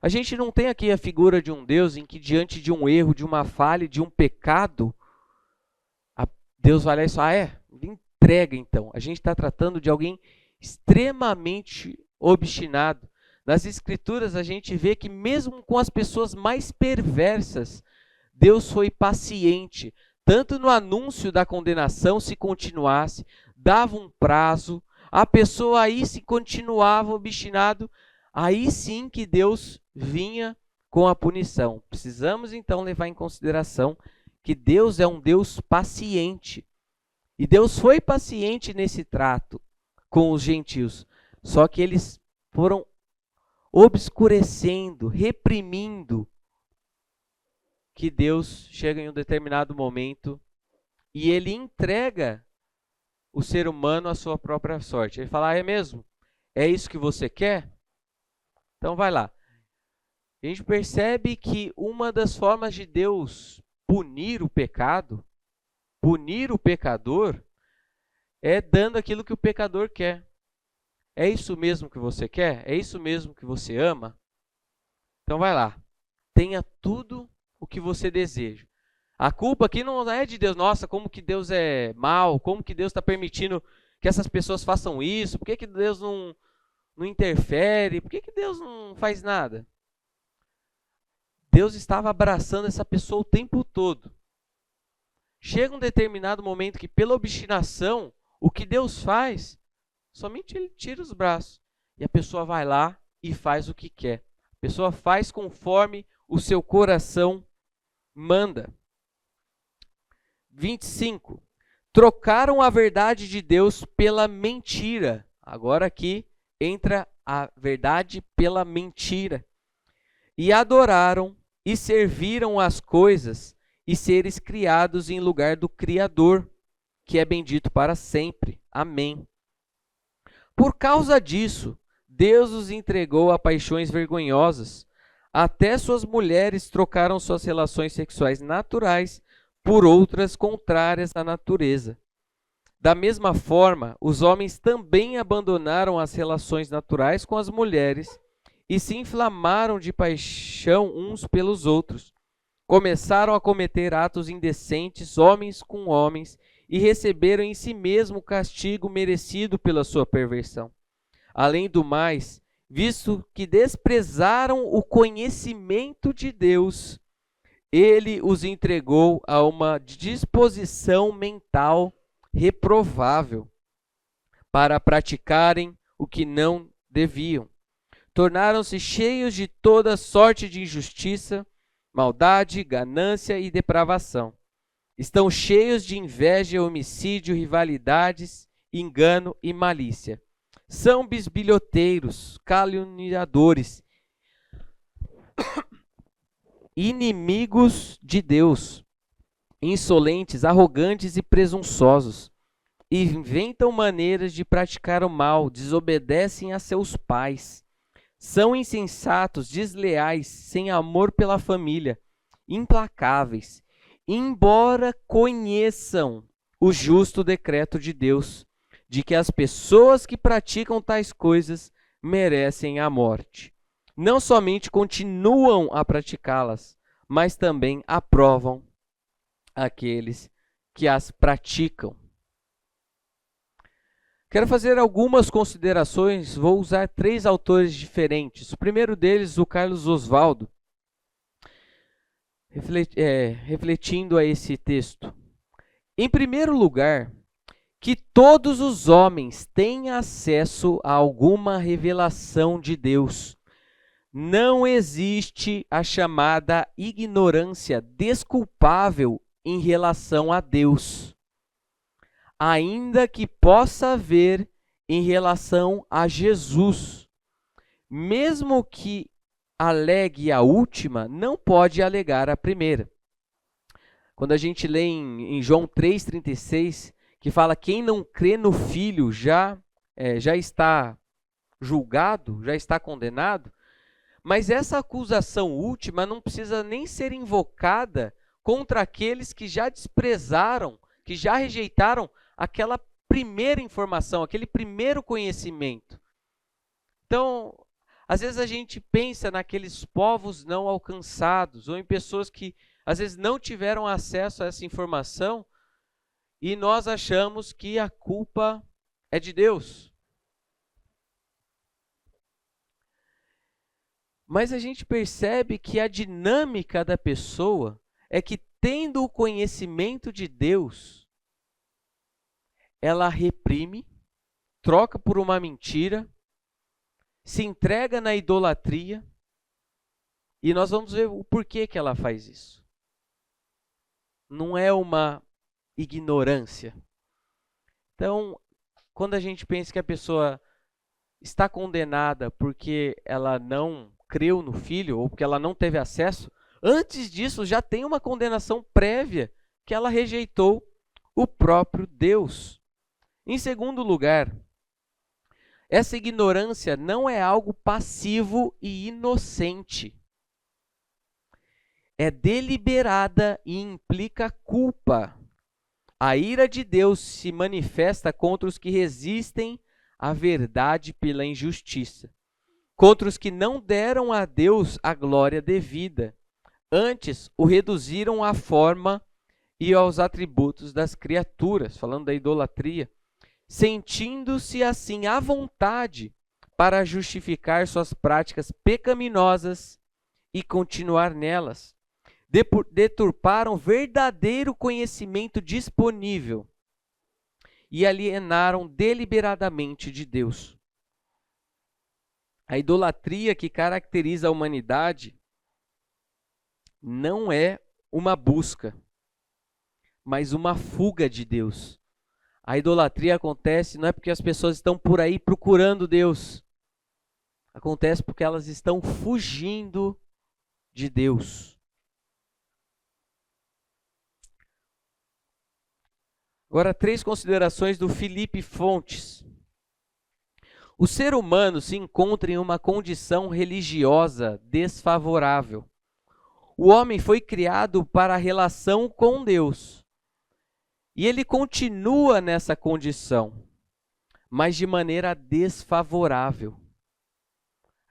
A gente não tem aqui a figura de um Deus em que, diante de um erro, de uma falha, de um pecado, Deus vai lá e só, entrega então. A gente está tratando de alguém extremamente obstinado. Nas Escrituras a gente vê que mesmo com as pessoas mais perversas, Deus foi paciente, tanto no anúncio da condenação, se continuasse, dava um prazo, a pessoa aí se continuava obstinado, aí sim que Deus vinha com a punição. Precisamos então levar em consideração que Deus é um Deus paciente. E Deus foi paciente nesse trato com os gentios, só que eles foram obscurecendo, reprimindo, que Deus chega em um determinado momento e ele entrega o ser humano à sua própria sorte. Ele fala, é mesmo? É isso que você quer? Então vai lá. A gente percebe que uma das formas de Deus punir o pecado, punir o pecador, é dando aquilo que o pecador quer. É isso mesmo que você quer? É isso mesmo que você ama? Então vai lá. Tenha tudo o que você deseja. A culpa aqui não é de Deus. Nossa, como que Deus é mau? Como que Deus está permitindo que essas pessoas façam isso? Por que Deus não interfere? Por que Deus não faz nada? Deus estava abraçando essa pessoa o tempo todo. Chega um determinado momento que, pela obstinação, o que Deus faz, somente Ele tira os braços. E a pessoa vai lá e faz o que quer. A pessoa faz conforme o seu coração manda. 25. Trocaram a verdade de Deus pela mentira. Agora aqui entra a verdade pela mentira. E adoraram e serviram as coisas e seres criados em lugar do Criador, que é bendito para sempre. Amém. Por causa disso, Deus os entregou a paixões vergonhosas. Até suas mulheres trocaram suas relações sexuais naturais por outras contrárias à natureza. Da mesma forma, os homens também abandonaram as relações naturais com as mulheres e se inflamaram de paixão uns pelos outros. Começaram a cometer atos indecentes, homens com homens, e receberam em si mesmo o castigo merecido pela sua perversão. Além do mais, visto que desprezaram o conhecimento de Deus, Ele os entregou a uma disposição mental reprovável para praticarem o que não deviam. Tornaram-se cheios de toda sorte de injustiça, maldade, ganância e depravação. Estão cheios de inveja, homicídio, rivalidades, engano e malícia. São bisbilhoteiros, caluniadores, inimigos de Deus, insolentes, arrogantes e presunçosos. Inventam maneiras de praticar o mal, desobedecem a seus pais. São insensatos, desleais, sem amor pela família, implacáveis, embora conheçam o justo decreto de Deus, de que as pessoas que praticam tais coisas merecem a morte. não somente continuam a praticá-las, mas também aprovam aqueles que as praticam. Quero fazer algumas considerações, vou usar 3 autores diferentes. O primeiro deles, o Carlos Oswaldo, refletindo a esse texto. Em primeiro lugar, que todos os homens têm acesso a alguma revelação de Deus. Não existe a chamada ignorância desculpável em relação a Deus, ainda que possa haver em relação a Jesus. Mesmo que alegue a última, não pode alegar a primeira. Quando a gente lê em João 3,36, que fala quem não crê no Filho já está julgado, já está condenado, mas essa acusação última não precisa nem ser invocada contra aqueles que já desprezaram, que já rejeitaram aquela primeira informação, aquele primeiro conhecimento. Então, às vezes a gente pensa naqueles povos não alcançados, ou em pessoas que às vezes não tiveram acesso a essa informação, e nós achamos que a culpa é de Deus. Mas a gente percebe que a dinâmica da pessoa é que, tendo o conhecimento de Deus, ela reprime, troca por uma mentira, se entrega na idolatria, e nós vamos ver o porquê que ela faz isso. Não é uma ignorância. Então, quando a gente pensa que a pessoa está condenada porque ela não creu no Filho, ou porque ela não teve acesso, antes disso já tem uma condenação prévia, que ela rejeitou o próprio Deus. Em segundo lugar, essa ignorância não é algo passivo e inocente. É deliberada e implica culpa. A ira de Deus se manifesta contra os que resistem à verdade pela injustiça, contra os que não deram a Deus a glória devida, antes o reduziram à forma e aos atributos das criaturas, falando da idolatria, sentindo-se assim à vontade para justificar suas práticas pecaminosas e continuar nelas. Deturparam verdadeiro conhecimento disponível e alienaram deliberadamente de Deus. A idolatria que caracteriza a humanidade não é uma busca, mas uma fuga de Deus. A idolatria acontece não é porque as pessoas estão por aí procurando Deus. Acontece porque elas estão fugindo de Deus. Agora, 3 considerações do Felipe Fontes. O ser humano se encontra em uma condição religiosa desfavorável. O homem foi criado para a relação com Deus. E ele continua nessa condição, mas de maneira desfavorável.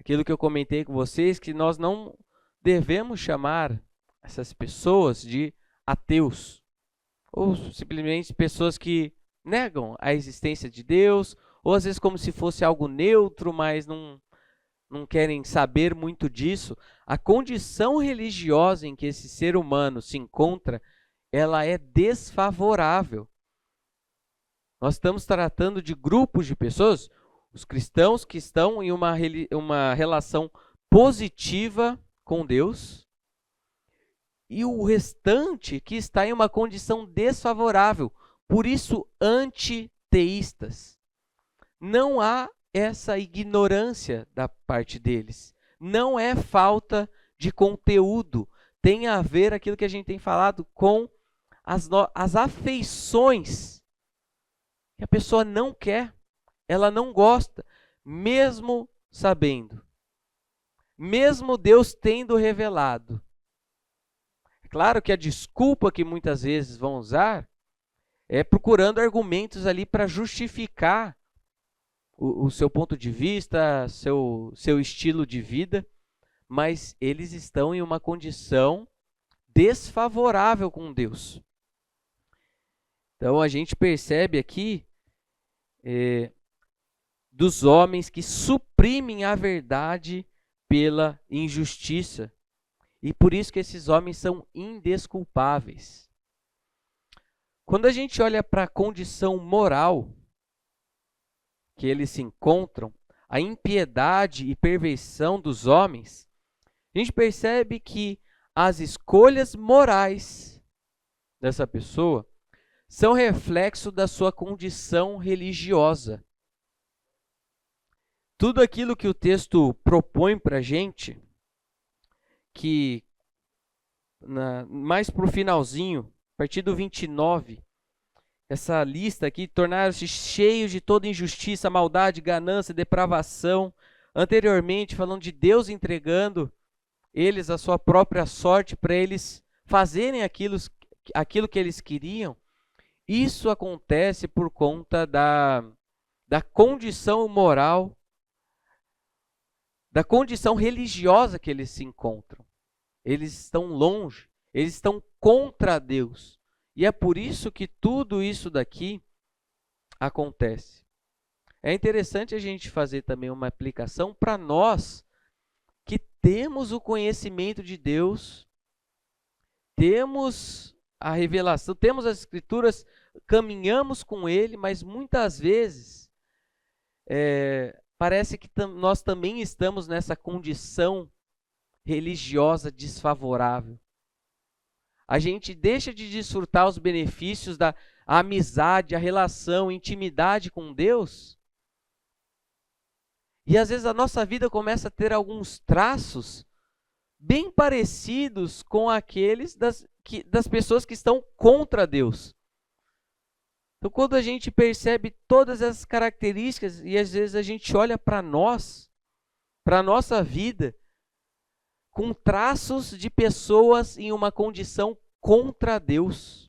Aquilo que eu comentei com vocês, que nós não devemos chamar essas pessoas de ateus, ou simplesmente pessoas que negam a existência de Deus, ou às vezes como se fosse algo neutro, mas não querem saber muito disso. A condição religiosa em que esse ser humano se encontra, ela é desfavorável. Nós estamos tratando de grupos de pessoas, os cristãos que estão em uma relação positiva com Deus, e o restante que está em uma condição desfavorável, por isso antiteístas. Não há essa ignorância da parte deles, não é falta de conteúdo, tem a ver aquilo que a gente tem falado com as afeições que a pessoa não quer, ela não gosta, mesmo sabendo, mesmo Deus tendo revelado. É claro que a desculpa que muitas vezes vão usar é procurando argumentos ali para justificar o seu ponto de vista, seu estilo de vida, mas eles estão em uma condição desfavorável com Deus. Então a gente percebe aqui dos homens que suprimem a verdade pela injustiça. E por isso que esses homens são indesculpáveis. Quando a gente olha para a condição moral que eles se encontram, a impiedade e perversão dos homens, a gente percebe que as escolhas morais dessa pessoa são reflexo da sua condição religiosa. Tudo aquilo que o texto propõe para a gente, que mais para o finalzinho, a partir do 29, essa lista aqui, tornaram-se cheios de toda injustiça, maldade, ganância, depravação. Anteriormente, falando de Deus entregando eles a sua própria sorte para eles fazerem aquilo que eles queriam. Isso acontece por conta da condição moral, da condição religiosa que eles se encontram. Eles estão longe, eles estão contra Deus. E é por isso que tudo isso daqui acontece. É interessante a gente fazer também uma aplicação para nós que temos o conhecimento de Deus, temos a revelação, temos as Escrituras, caminhamos com Ele, mas muitas vezes parece que nós também estamos nessa condição religiosa desfavorável. A gente deixa de desfrutar os benefícios da amizade, a relação, a intimidade com Deus. E às vezes a nossa vida começa a ter alguns traços bem parecidos com aqueles das pessoas que estão contra Deus. Então, quando a gente percebe todas essas características e às vezes a gente olha para nós, para a nossa vida, com traços de pessoas em uma condição contra Deus.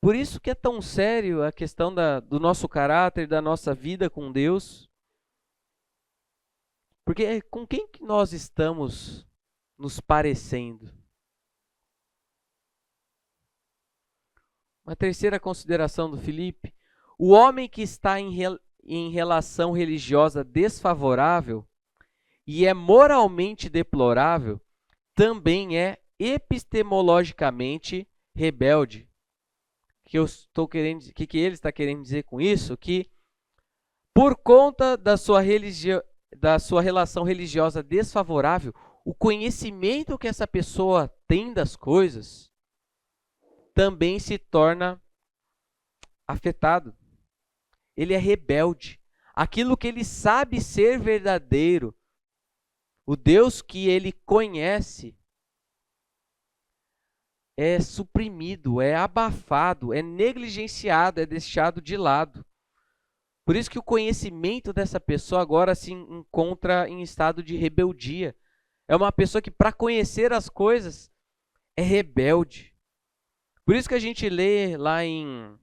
Por isso que é tão sério a questão do nosso caráter, da nossa vida com Deus. Porque com quem que nós estamos nos parecendo? Uma terceira consideração do Filipe: o homem que está em relação religiosa desfavorável e é moralmente deplorável, também é epistemologicamente rebelde. Que ele está querendo dizer com isso? Que por conta da sua relação religiosa desfavorável, o conhecimento que essa pessoa tem das coisas também se torna afetado. Ele é rebelde. Aquilo que ele sabe ser verdadeiro, o Deus que ele conhece, é suprimido, é abafado, é negligenciado, é deixado de lado. Por isso que o conhecimento dessa pessoa agora se encontra em estado de rebeldia. É uma pessoa que, para conhecer as coisas, é rebelde. Por isso que a gente lê lá em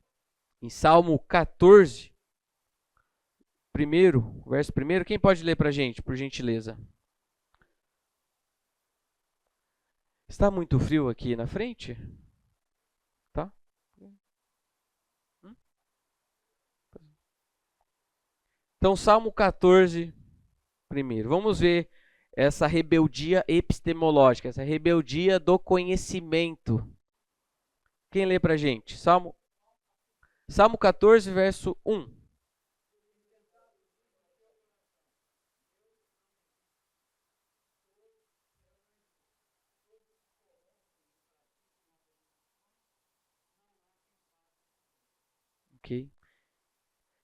Salmo 14, verso 1. Quem pode ler para a gente, por gentileza? Está muito frio aqui na frente? Tá? Então, Salmo 14, primeiro. Vamos ver essa rebeldia epistemológica, essa rebeldia do conhecimento. Quem lê para a gente? Salmo 14, verso 1. Ok.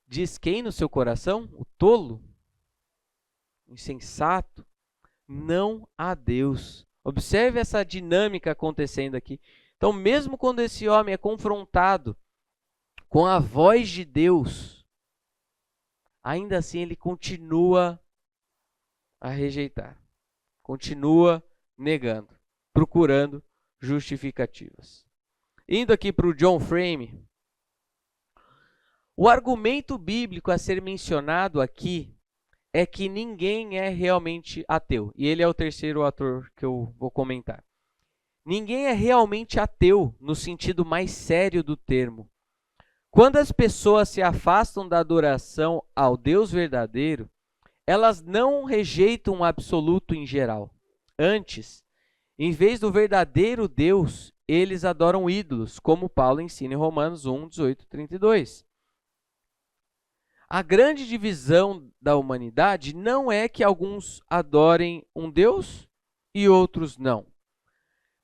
Diz quem no seu coração? O tolo? O insensato? Não há Deus. Observe essa dinâmica acontecendo aqui. Então, mesmo quando esse homem é confrontado com a voz de Deus, ainda assim ele continua a rejeitar. Continua negando, procurando justificativas. Indo aqui para o John Frame, o argumento bíblico a ser mencionado aqui é que ninguém é realmente ateu. E ele é o terceiro ator que eu vou comentar. Ninguém é realmente ateu no sentido mais sério do termo. Quando as pessoas se afastam da adoração ao Deus verdadeiro, elas não rejeitam o absoluto em geral. Antes, em vez do verdadeiro Deus, eles adoram ídolos, como Paulo ensina em Romanos 1, 18, 32. A grande divisão da humanidade não é que alguns adorem um Deus e outros não.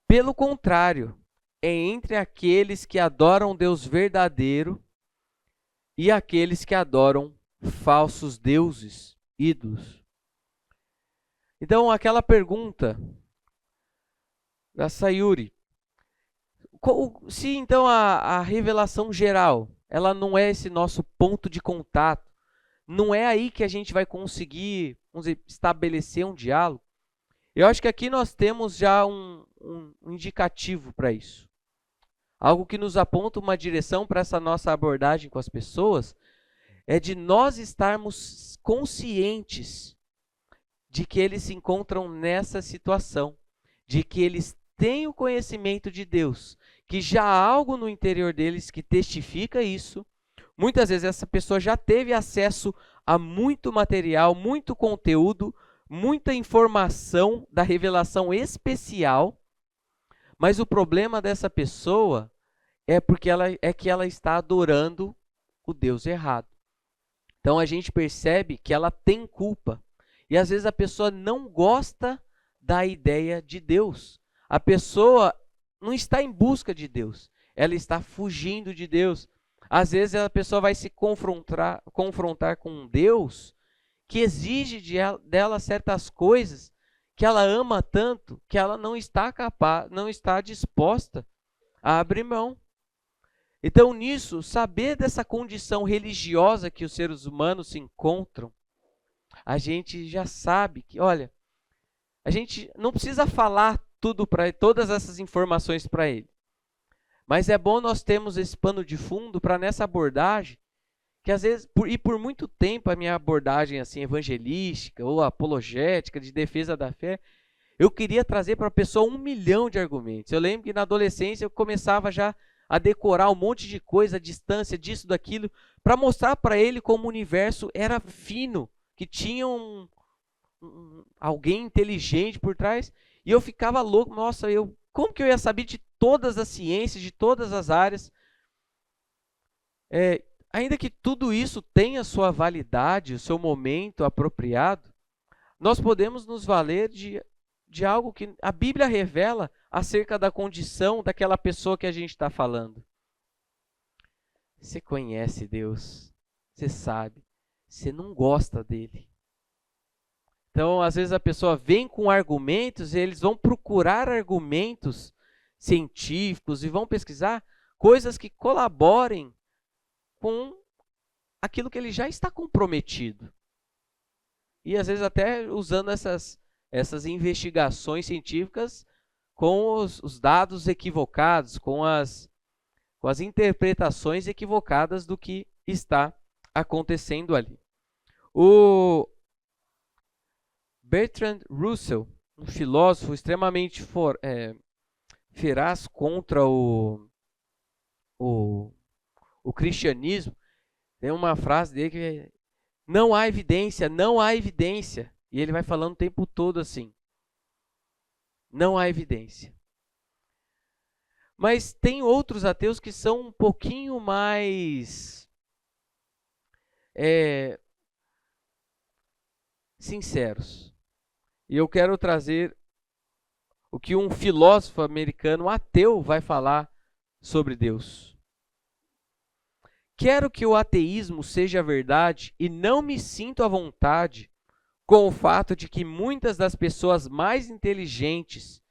Pelo contrário, é entre aqueles que adoram Deus verdadeiro e aqueles que adoram falsos deuses, ídolos. Então, aquela pergunta da Sayuri, se então a revelação geral, ela não é esse nosso ponto de contato, não é aí que a gente vai conseguir, vamos dizer, estabelecer um diálogo, eu acho que aqui nós temos já um indicativo para isso. Algo que nos aponta uma direção para essa nossa abordagem com as pessoas, é de nós estarmos conscientes de que eles se encontram nessa situação, de que eles têm o conhecimento de Deus, que já há algo no interior deles que testifica isso. Muitas vezes essa pessoa já teve acesso a muito material, muito conteúdo, muita informação da revelação especial, mas o problema dessa pessoa é que ela está adorando o Deus errado. Então a gente percebe que ela tem culpa. E às vezes a pessoa não gosta da ideia de Deus. A pessoa não está em busca de Deus. Ela está fugindo de Deus. Às vezes a pessoa vai se confrontar com um Deus que exige dela certas coisas que ela ama tanto que ela não está capaz, não está disposta a abrir mão. Então, nisso, saber dessa condição religiosa que os seres humanos se encontram, a gente já sabe que, olha, a gente não precisa falar todas essas informações para ele. Mas é bom nós termos esse pano de fundo para nessa abordagem, que às vezes, por muito tempo, a minha abordagem assim evangelística ou apologética, de defesa da fé, eu queria trazer para a pessoa 1 milhão de argumentos. Eu lembro que na adolescência eu começava já a decorar um monte de coisa, a distância disso, daquilo, para mostrar para ele como o universo era fino, que tinha alguém inteligente por trás, e eu ficava louco, nossa, como que eu ia saber de todas as ciências, de todas as áreas? Ainda que tudo isso tenha sua validade, o seu momento apropriado, nós podemos nos valer de algo que a Bíblia revela acerca da condição daquela pessoa que a gente está falando. Você conhece Deus, você sabe, você não gosta dele. Então, às vezes a pessoa vem com argumentos e eles vão procurar argumentos científicos e vão pesquisar coisas que colaborem com aquilo que ele já está comprometido. E às vezes até usando essas investigações científicas com os dados equivocados, com as interpretações equivocadas do que está acontecendo ali. O Bertrand Russell, um filósofo extremamente feraz contra o cristianismo, tem uma frase dele que é: não há evidência, não há evidência. E ele vai falando o tempo todo assim. Não há evidência. Mas tem outros ateus que são um pouquinho mais sinceros. E eu quero trazer o que um filósofo americano ateu vai falar sobre Deus. Quero que o ateísmo seja verdade e não me sinto à vontade com o fato de que muitas das pessoas mais inteligentes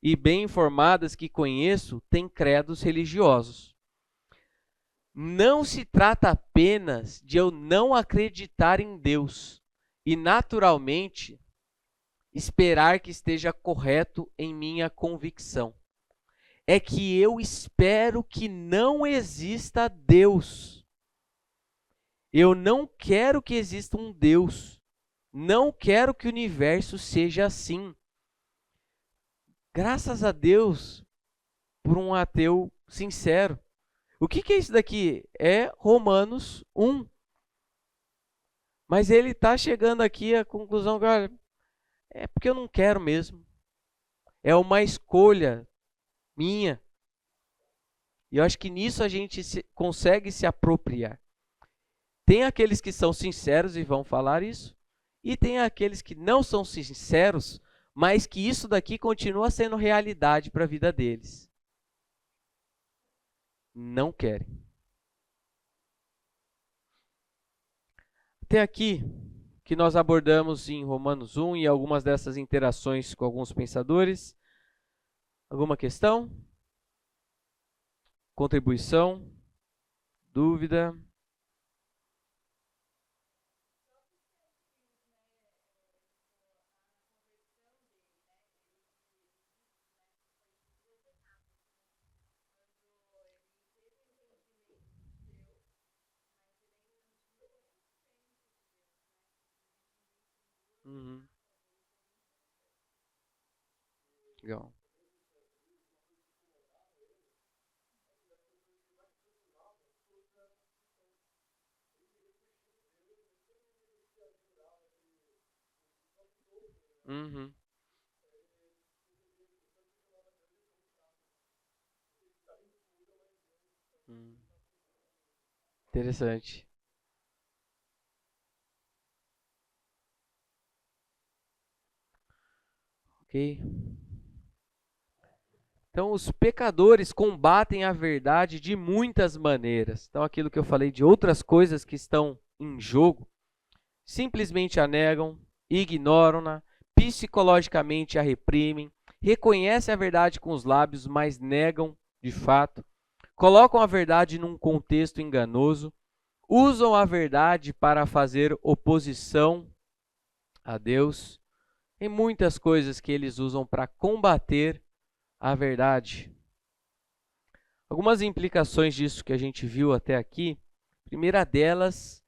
e bem informadas que conheço têm credos religiosos. Não se trata apenas de eu não acreditar em Deus e, naturalmente, esperar que esteja correto em minha convicção. É que eu espero que não exista Deus. Eu não quero que exista um Deus. Não quero que o universo seja assim. Graças a Deus por um ateu sincero. O que é isso daqui? É Romanos 1. Mas ele está chegando aqui à conclusão que, olha, é porque eu não quero mesmo. É uma escolha minha. E eu acho que nisso a gente consegue se apropriar. Tem aqueles que são sinceros e vão falar isso. E tem aqueles que não são sinceros, mas que isso daqui continua sendo realidade para a vida deles. Não querem. Até aqui que nós abordamos em Romanos 1 e algumas dessas interações com alguns pensadores. Alguma questão? Contribuição? Dúvida? Uhum. Legal. Uhum. Hum. Interessante. Ok. Então, os pecadores combatem a verdade de muitas maneiras. Então, aquilo que eu falei de outras coisas que estão em jogo, simplesmente a negam, ignoram-na, psicologicamente a reprimem, reconhecem a verdade com os lábios, mas negam de fato, colocam a verdade num contexto enganoso, usam a verdade para fazer oposição a Deus. Tem muitas coisas que eles usam para combater a verdade. Algumas implicações disso que a gente viu até aqui. A primeira delas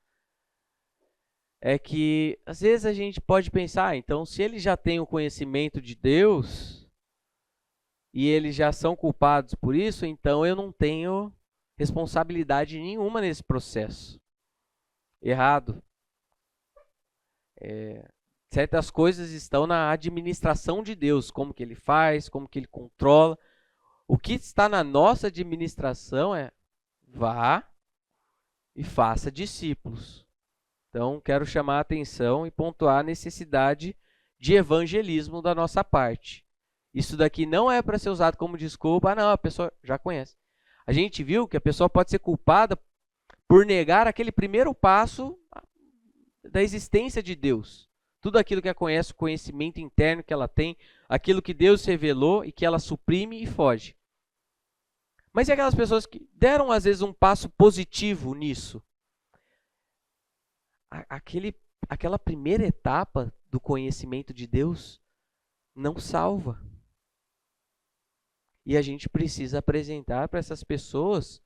é que às vezes a gente pode pensar, então se eles já têm o conhecimento de Deus e eles já são culpados por isso, então eu não tenho responsabilidade nenhuma nesse processo. Errado. Certas coisas estão na administração de Deus, como que ele faz, como que ele controla. O que está na nossa administração é vá e faça discípulos. Então, quero chamar a atenção e pontuar a necessidade de evangelismo da nossa parte. Isso daqui não é para ser usado como desculpa. Ah, não, a pessoa já conhece. A gente viu que a pessoa pode ser culpada por negar aquele primeiro passo da existência de Deus. Tudo aquilo que ela conhece, o conhecimento interno que ela tem, aquilo que Deus revelou e que ela suprime e foge. Mas e aquelas pessoas que deram, às vezes, um passo positivo nisso? Aquela primeira etapa do conhecimento de Deus não salva. E a gente precisa apresentar para essas pessoas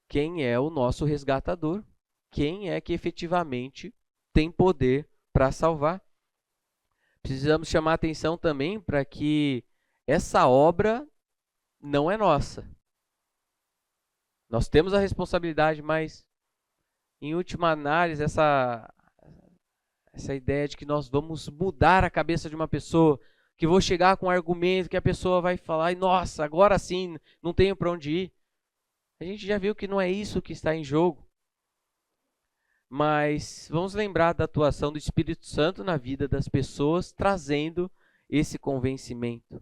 quem é o nosso resgatador, quem é que efetivamente tem poder para salvar. Precisamos chamar a atenção também para que essa obra não é nossa. Nós temos a responsabilidade, mas, em última análise, essa ideia de que nós vamos mudar a cabeça de uma pessoa, que vou chegar com um argumento que a pessoa vai falar, e nossa, agora sim, não tenho para onde ir. A gente já viu que não é isso que está em jogo. Mas vamos lembrar da atuação do Espírito Santo na vida das pessoas, trazendo esse convencimento.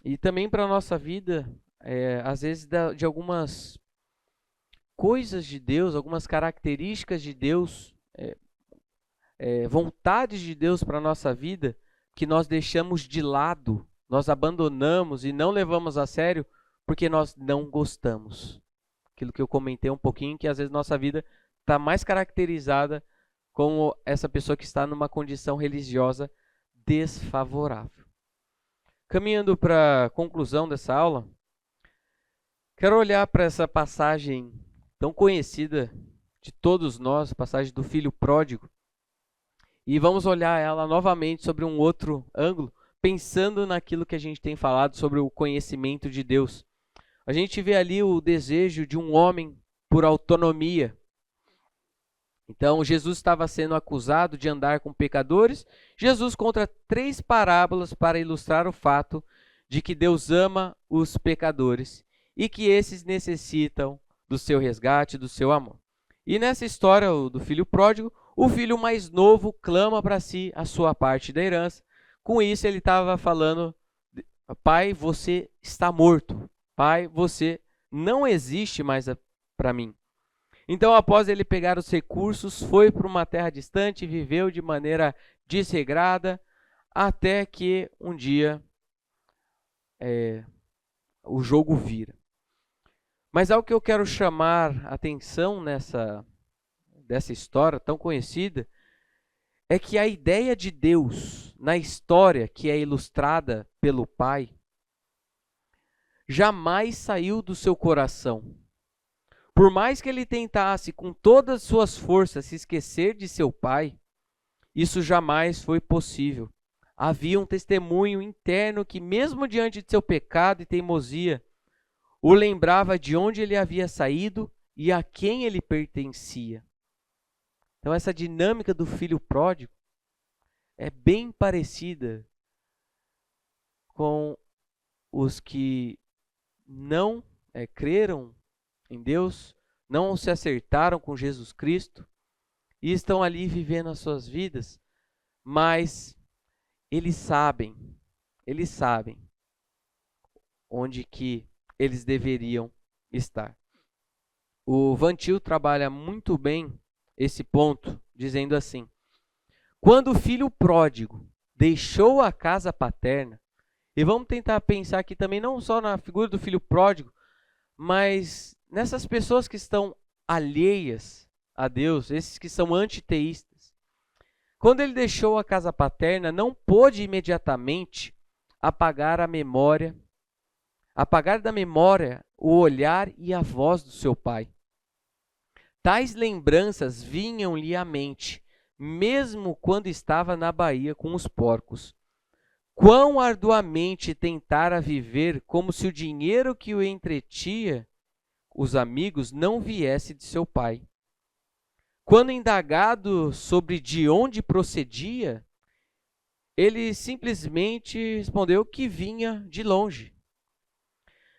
E também para a nossa vida, às vezes de algumas coisas de Deus, algumas características de Deus, vontades de Deus para a nossa vida, que nós deixamos de lado, nós abandonamos e não levamos a sério, porque nós não gostamos. Aquilo que eu comentei um pouquinho, que às vezes nossa vida está mais caracterizada como essa pessoa que está numa condição religiosa desfavorável. Caminhando para a conclusão dessa aula, quero olhar para essa passagem tão conhecida de todos nós, a passagem do filho pródigo. E vamos olhar ela novamente sobre um outro ângulo, pensando naquilo que a gente tem falado sobre o conhecimento de Deus. A gente vê ali o desejo de um homem por autonomia. Então, Jesus estava sendo acusado de andar com pecadores. Jesus conta 3 parábolas para ilustrar o fato de que Deus ama os pecadores e que esses necessitam do seu resgate, do seu amor. E nessa história do filho pródigo, o filho mais novo clama para si a sua parte da herança. Com isso, ele estava falando: pai, você está morto. Pai, você não existe mais para mim. Então, após ele pegar os recursos, foi para uma terra distante e viveu de maneira desregrada, até que um dia o jogo vira. Mas algo que eu quero chamar a atenção dessa história tão conhecida é que a ideia de Deus na história que é ilustrada pelo pai jamais saiu do seu coração. Por mais que ele tentasse com todas as suas forças se esquecer de seu pai, isso jamais foi possível. Havia um testemunho interno que, mesmo diante de seu pecado e teimosia, o lembrava de onde ele havia saído e a quem ele pertencia. Então, essa dinâmica do filho pródigo é bem parecida com os que não creram em Deus, não se acertaram com Jesus Cristo e estão ali vivendo as suas vidas, mas eles sabem onde que eles deveriam estar. O Van Til trabalha muito bem esse ponto, dizendo assim: quando o filho pródigo deixou a casa paterna, e vamos tentar pensar aqui também não só na figura do filho pródigo, mas nessas pessoas que estão alheias a Deus, esses que são antiteístas. Quando ele deixou a casa paterna, não pôde imediatamente apagar da memória o olhar e a voz do seu pai. Tais lembranças vinham-lhe à mente, mesmo quando estava na baía com os porcos. Quão arduamente tentara viver como se o dinheiro que o entretia, os amigos, não viesse de seu pai. Quando indagado sobre de onde procedia, ele simplesmente respondeu que vinha de longe.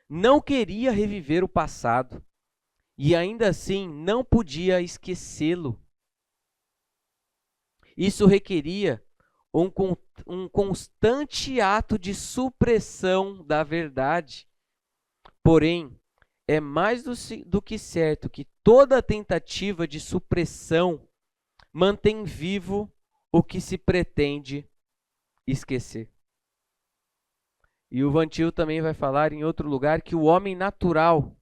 Não queria reviver o passado e ainda assim não podia esquecê-lo. Isso requeria um constante ato de supressão da verdade. Porém, é mais do que certo que toda tentativa de supressão mantém vivo o que se pretende esquecer. E o Van Til também vai falar em outro lugar que o homem natural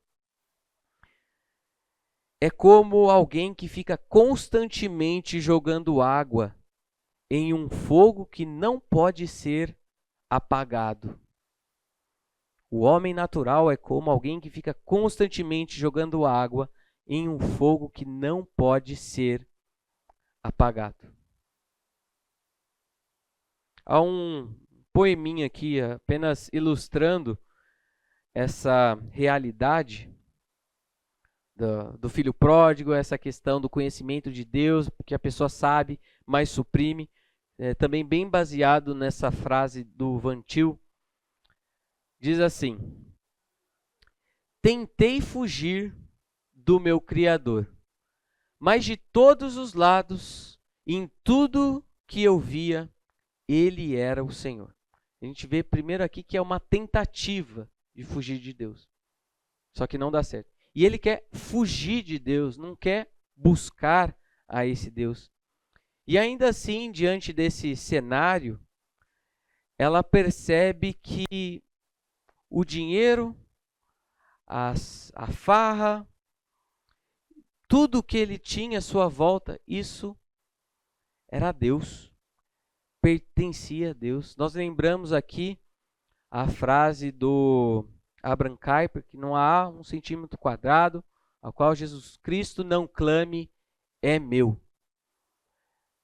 é como alguém que fica constantemente jogando água em um fogo que não pode ser apagado. O homem natural é como alguém que fica constantemente jogando água em um fogo que não pode ser apagado. Há um poeminha aqui apenas ilustrando essa realidade do filho pródigo, essa questão do conhecimento de Deus, que a pessoa sabe, mas suprime. Também bem baseado nessa frase do Van Til. Diz assim: tentei fugir do meu Criador, mas de todos os lados, em tudo que eu via, Ele era o Senhor. A gente vê primeiro aqui que é uma tentativa de fugir de Deus, só que não dá certo. E ele quer fugir de Deus, não quer buscar a esse Deus. E ainda assim, diante desse cenário, ela percebe que o dinheiro, a farra, tudo que ele tinha à sua volta, isso era Deus, pertencia a Deus. Nós lembramos aqui a frase do Abraham Kuyper, que não há um centímetro quadrado ao qual Jesus Cristo não clame é meu.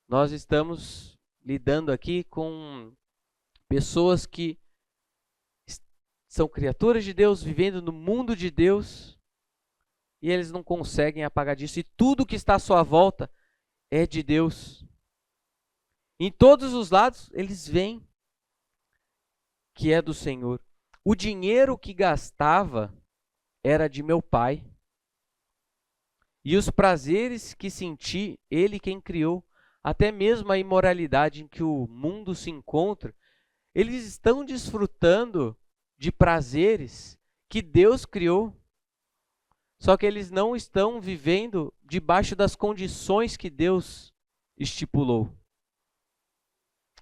Nós estamos lidando aqui com pessoas que são criaturas de Deus, vivendo no mundo de Deus, e eles não conseguem apagar disso. E tudo que está à sua volta é de Deus. Em todos os lados, eles veem que é do Senhor. O dinheiro que gastava era de meu pai. E os prazeres que senti, ele quem criou. Até mesmo a imoralidade em que o mundo se encontra, eles estão desfrutando de prazeres que Deus criou. Só que eles não estão vivendo debaixo das condições que Deus estipulou.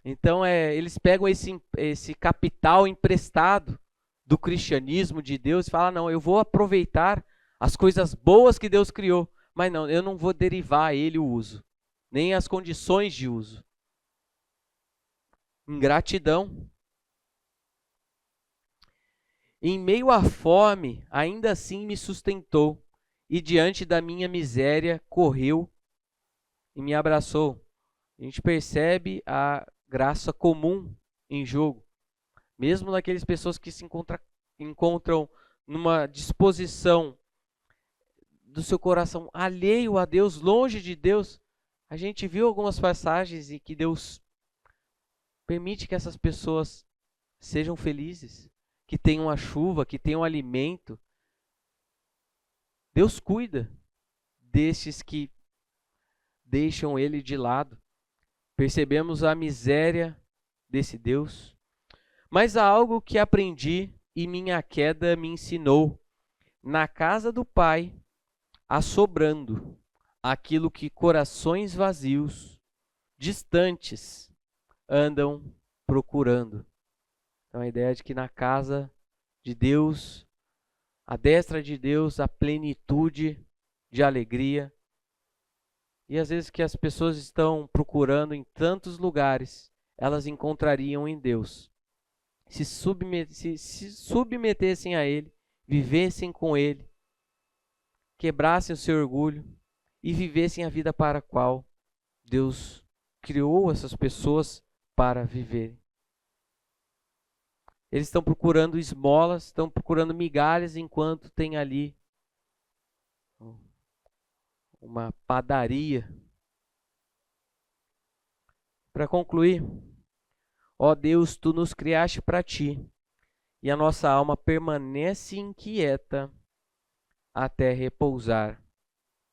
Então, eles pegam esse capital emprestado do cristianismo de Deus e falam, não, eu vou aproveitar as coisas boas que Deus criou, mas não, eu não vou derivar a ele o uso, nem as condições de uso. Ingratidão. Em meio à fome, ainda assim me sustentou, e diante da minha miséria correu e me abraçou. A gente percebe a graça comum em jogo. Mesmo naquelas pessoas que se encontram numa disposição do seu coração alheio a Deus, longe de Deus, a gente viu algumas passagens em que Deus permite que essas pessoas sejam felizes, que tenham a chuva, que tenham alimento. Deus cuida destes que deixam ele de lado. Percebemos a miséria desse Deus. Mas há algo que aprendi e minha queda me ensinou. Na casa do Pai, há sobrando aquilo que corações vazios, distantes, andam procurando. Então a ideia de que na casa de Deus, à destra de Deus, a plenitude de alegria. E às vezes que as pessoas estão procurando em tantos lugares, elas encontrariam em Deus. Se submetessem a Ele, vivessem com Ele, quebrassem o seu orgulho e vivessem a vida para a qual Deus criou essas pessoas para viver. Eles estão procurando esmolas, estão procurando migalhas, enquanto tem ali uma padaria. Para concluir, ó Deus, tu nos criaste para ti, e a nossa alma permanece inquieta até repousar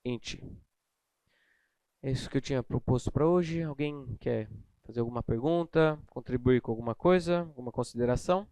em ti. É isso que eu tinha proposto para hoje. Alguém quer fazer alguma pergunta, contribuir com alguma coisa, alguma consideração?